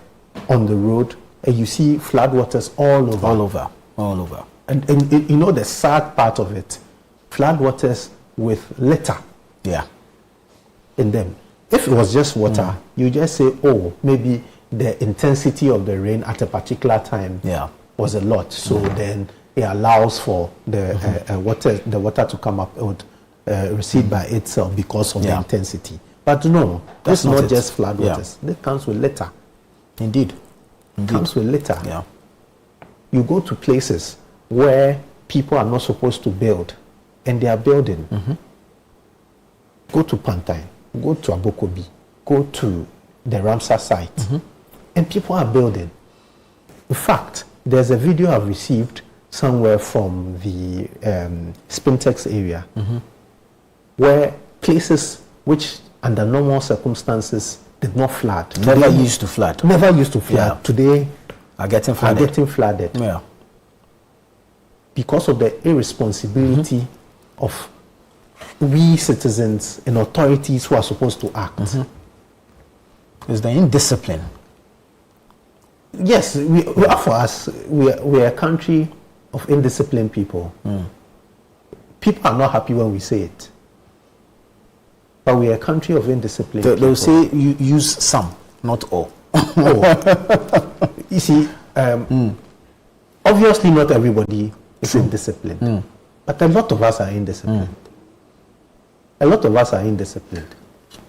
on the road and you see floodwaters all over. And you know the sad part of it, floodwaters with litter in them. If it was just water, you just say, oh, maybe the intensity of the rain at a particular time was a lot, so then it allows for the water to come up and recede by itself because of the intensity. But no, that's not just floodwaters. It comes with litter. Indeed. Comes with litter. You go to places where people are not supposed to build, and they are building. Go to Pantine, go to Abokobi, go to the Ramsar site, and people are building. In fact, there's a video I've received somewhere from the Spintex area, where places which under normal circumstances did not flood. Never used to flood. Never used to flood. Yeah. Today Are getting flooded. Yeah. Because of the irresponsibility of we citizens and authorities who are supposed to act. It's the indiscipline. Yes, for us, we are a country of indisciplined people. People are not happy when we say it. But we are a country of indisciplined people. They'll say you use some, not all. You see, obviously not everybody is indisciplined. But a lot of us are indisciplined. A lot of us are indisciplined.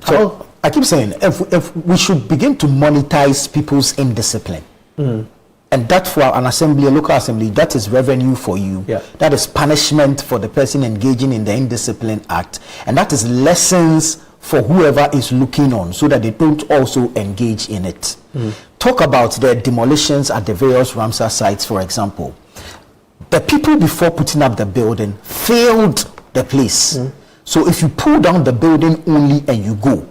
So I keep saying, if we should begin to monetize people's indiscipline, and that for an assembly, a local assembly, that is revenue for you. Yeah. That is punishment for the person engaging in the indiscipline act, and that is lessons for whoever is looking on, so that they don't also engage in it. Talk about the demolitions at the various Ramsar sites, for example. The people before putting up the building failed the place. So if you pull down the building only and you go,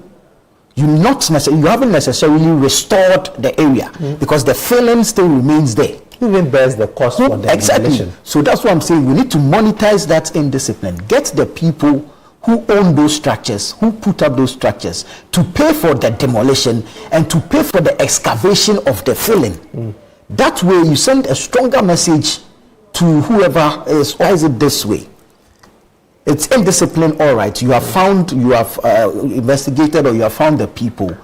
you haven't necessarily restored the area, because the failing still remains there. Even bears the cost for the demolition. So that's what I'm saying. We need to monetize that indiscipline. Get the people who own those structures, who put up those structures, to pay for the demolition and to pay for the excavation of the filling. That way you send a stronger message to whoever is, why is it this way? It's indiscipline, all right. You have found, you have investigated, or you have found the people.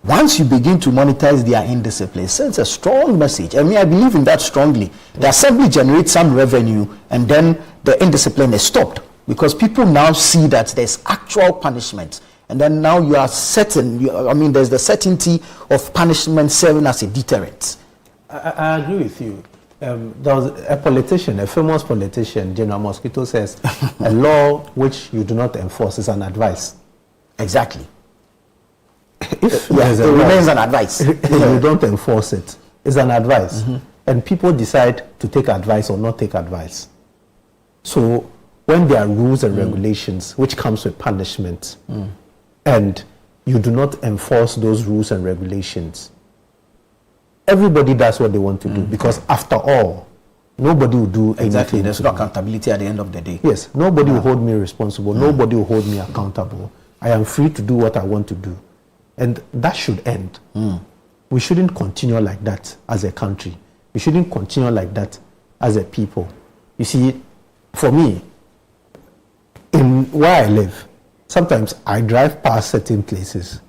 Once you begin to monetize their indiscipline, it sends a strong message. I mean, I believe in that strongly. The assembly generates some revenue, and then the indiscipline is stopped, because people now see that there's actual punishment. And then now you are certain, there's the certainty of punishment serving as a deterrent. I agree with you. There was a politician, a famous politician, General Mosquito, says, a law which you do not enforce is an advice. Exactly. If it remains an advice. If you don't enforce it, it's an advice. And people decide to take advice or not take advice. So when there are rules and regulations which comes with punishment, and you do not enforce those rules and regulations, everybody does what they want to do, because after all, nobody will do anything. There's no accountability at the end of the day. Yes, nobody will hold me responsible. Nobody will hold me accountable. I am free to do what I want to do. And that should end. We shouldn't continue like that as a country. We shouldn't continue like that as a people. You see, for me, in where I live, sometimes I drive past certain places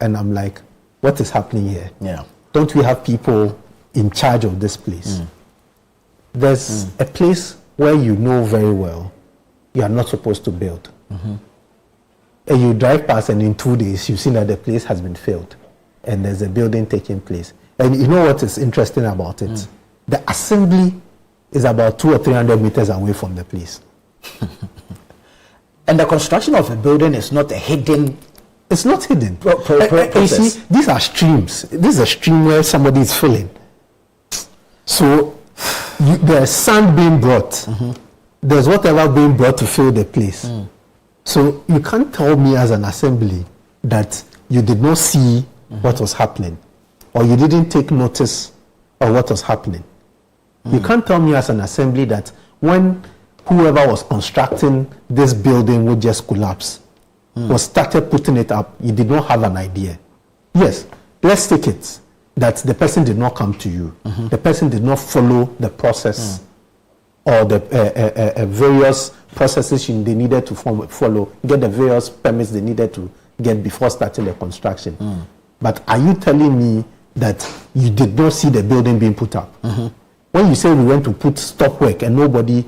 and I'm like, what is happening here? Yeah. Don't we have people in charge of this place? There's a place where you know very well you are not supposed to build. And you drive past, and in 2 days you've seen that the place has been filled and there's a building taking place. And you know what is interesting about it? The assembly is about 200 or 300 meters away from the place. And the construction of a building is not a hidden. It's not hidden. You see, these are streams. This is a stream where somebody is filling. So there's sand being brought. There's whatever being brought to fill the place. So you can't tell me as an assembly that you did not see what was happening, or you didn't take notice of what was happening. You can't tell me as an assembly that when whoever was constructing this building would just collapse, or started putting it up, you did not have an idea. Yes, let's take it that the person did not come to you. The person did not follow the process or the various processes they needed to follow, get the various permits they needed to get before starting the construction. But are you telling me that you did not see the building being put up? When you say we went to stop work and nobody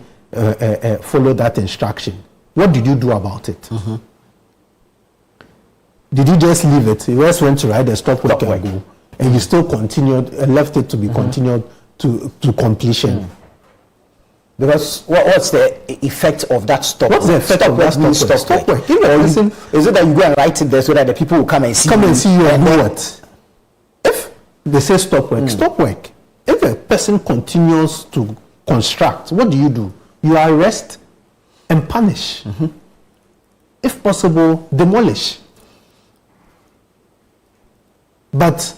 followed that instruction, what did you do about it? Did you just leave it? You just went to write the stop work and go, and you still continued, left it to be continued to completion? Because what's the effect of that stop? What's the effect of that stop work? Is it that you go and write it there so that the people will come and see you and know what? They say stop work. Stop work. If a person continues to construct, what do? You arrest and punish. If possible, demolish. But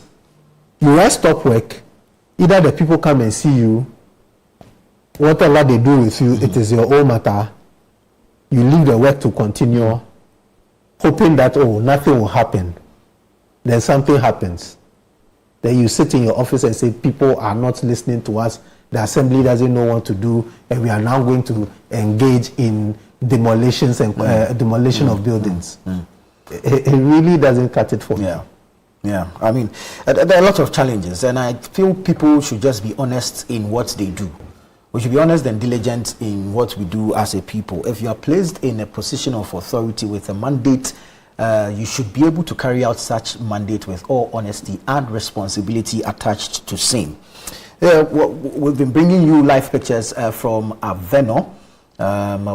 you write stop work, either the people come and see you, whatever they do with you, it is your own matter. You leave the work to continue, hoping that, nothing will happen. Then something happens. Then you sit in your office and say, people are not listening to us, the assembly doesn't know what to do, and we are now going to engage in demolitions and demolition of buildings. It really doesn't cut it for me. Yeah, I mean, there are a lot of challenges, and I feel people should just be honest in what they do. We should be honest and diligent in what we do as a people. If you are placed in a position of authority with a mandate, you should be able to carry out such mandate with all honesty and responsibility attached to same. We've been bringing you live pictures from Avenor,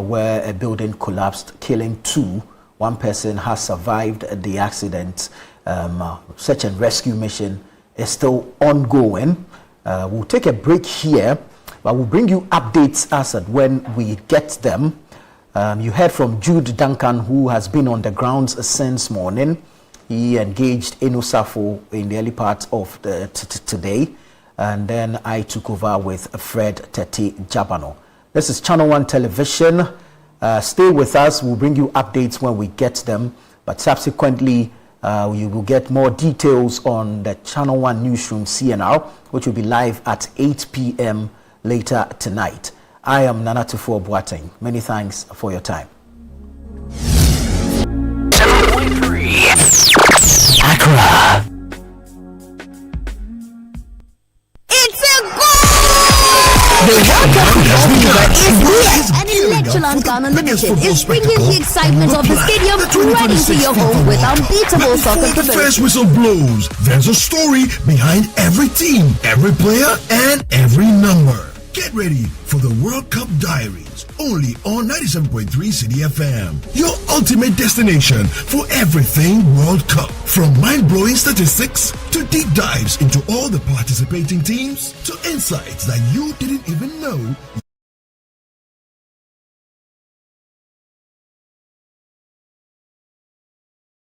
where a building collapsed, killing 2. One person has survived the accident. Search and rescue mission is still ongoing. We'll take a break here, but we'll bring you updates as and when we get them. You heard from Jude Duncan, who has been on the grounds since morning. He engaged Enosafo in the early part of the today, and then I took over with Fred Tete Jabano. This is Channel 1 Television. Stay with us. We'll bring you updates when we get them, but subsequently you will get more details on the Channel 1 Newsroom CNR, which will be live at 8 p.m. later tonight. I am Nana Tufo Boateng. Many thanks for your time. 7.3 Accra. It's a goal! The World Cup football fever is here, and Electroland Ghana Limited is bringing the excitement of the stadium right into your home with unbeatable soccer Before the first whistle blows, there's a story behind every team, every player, and every number. Get ready for the World Cup Diaries, only on 97.3 Citi FM. Your ultimate destination for everything World Cup. From mind-blowing statistics to deep dives into all the participating teams to insights that you didn't even know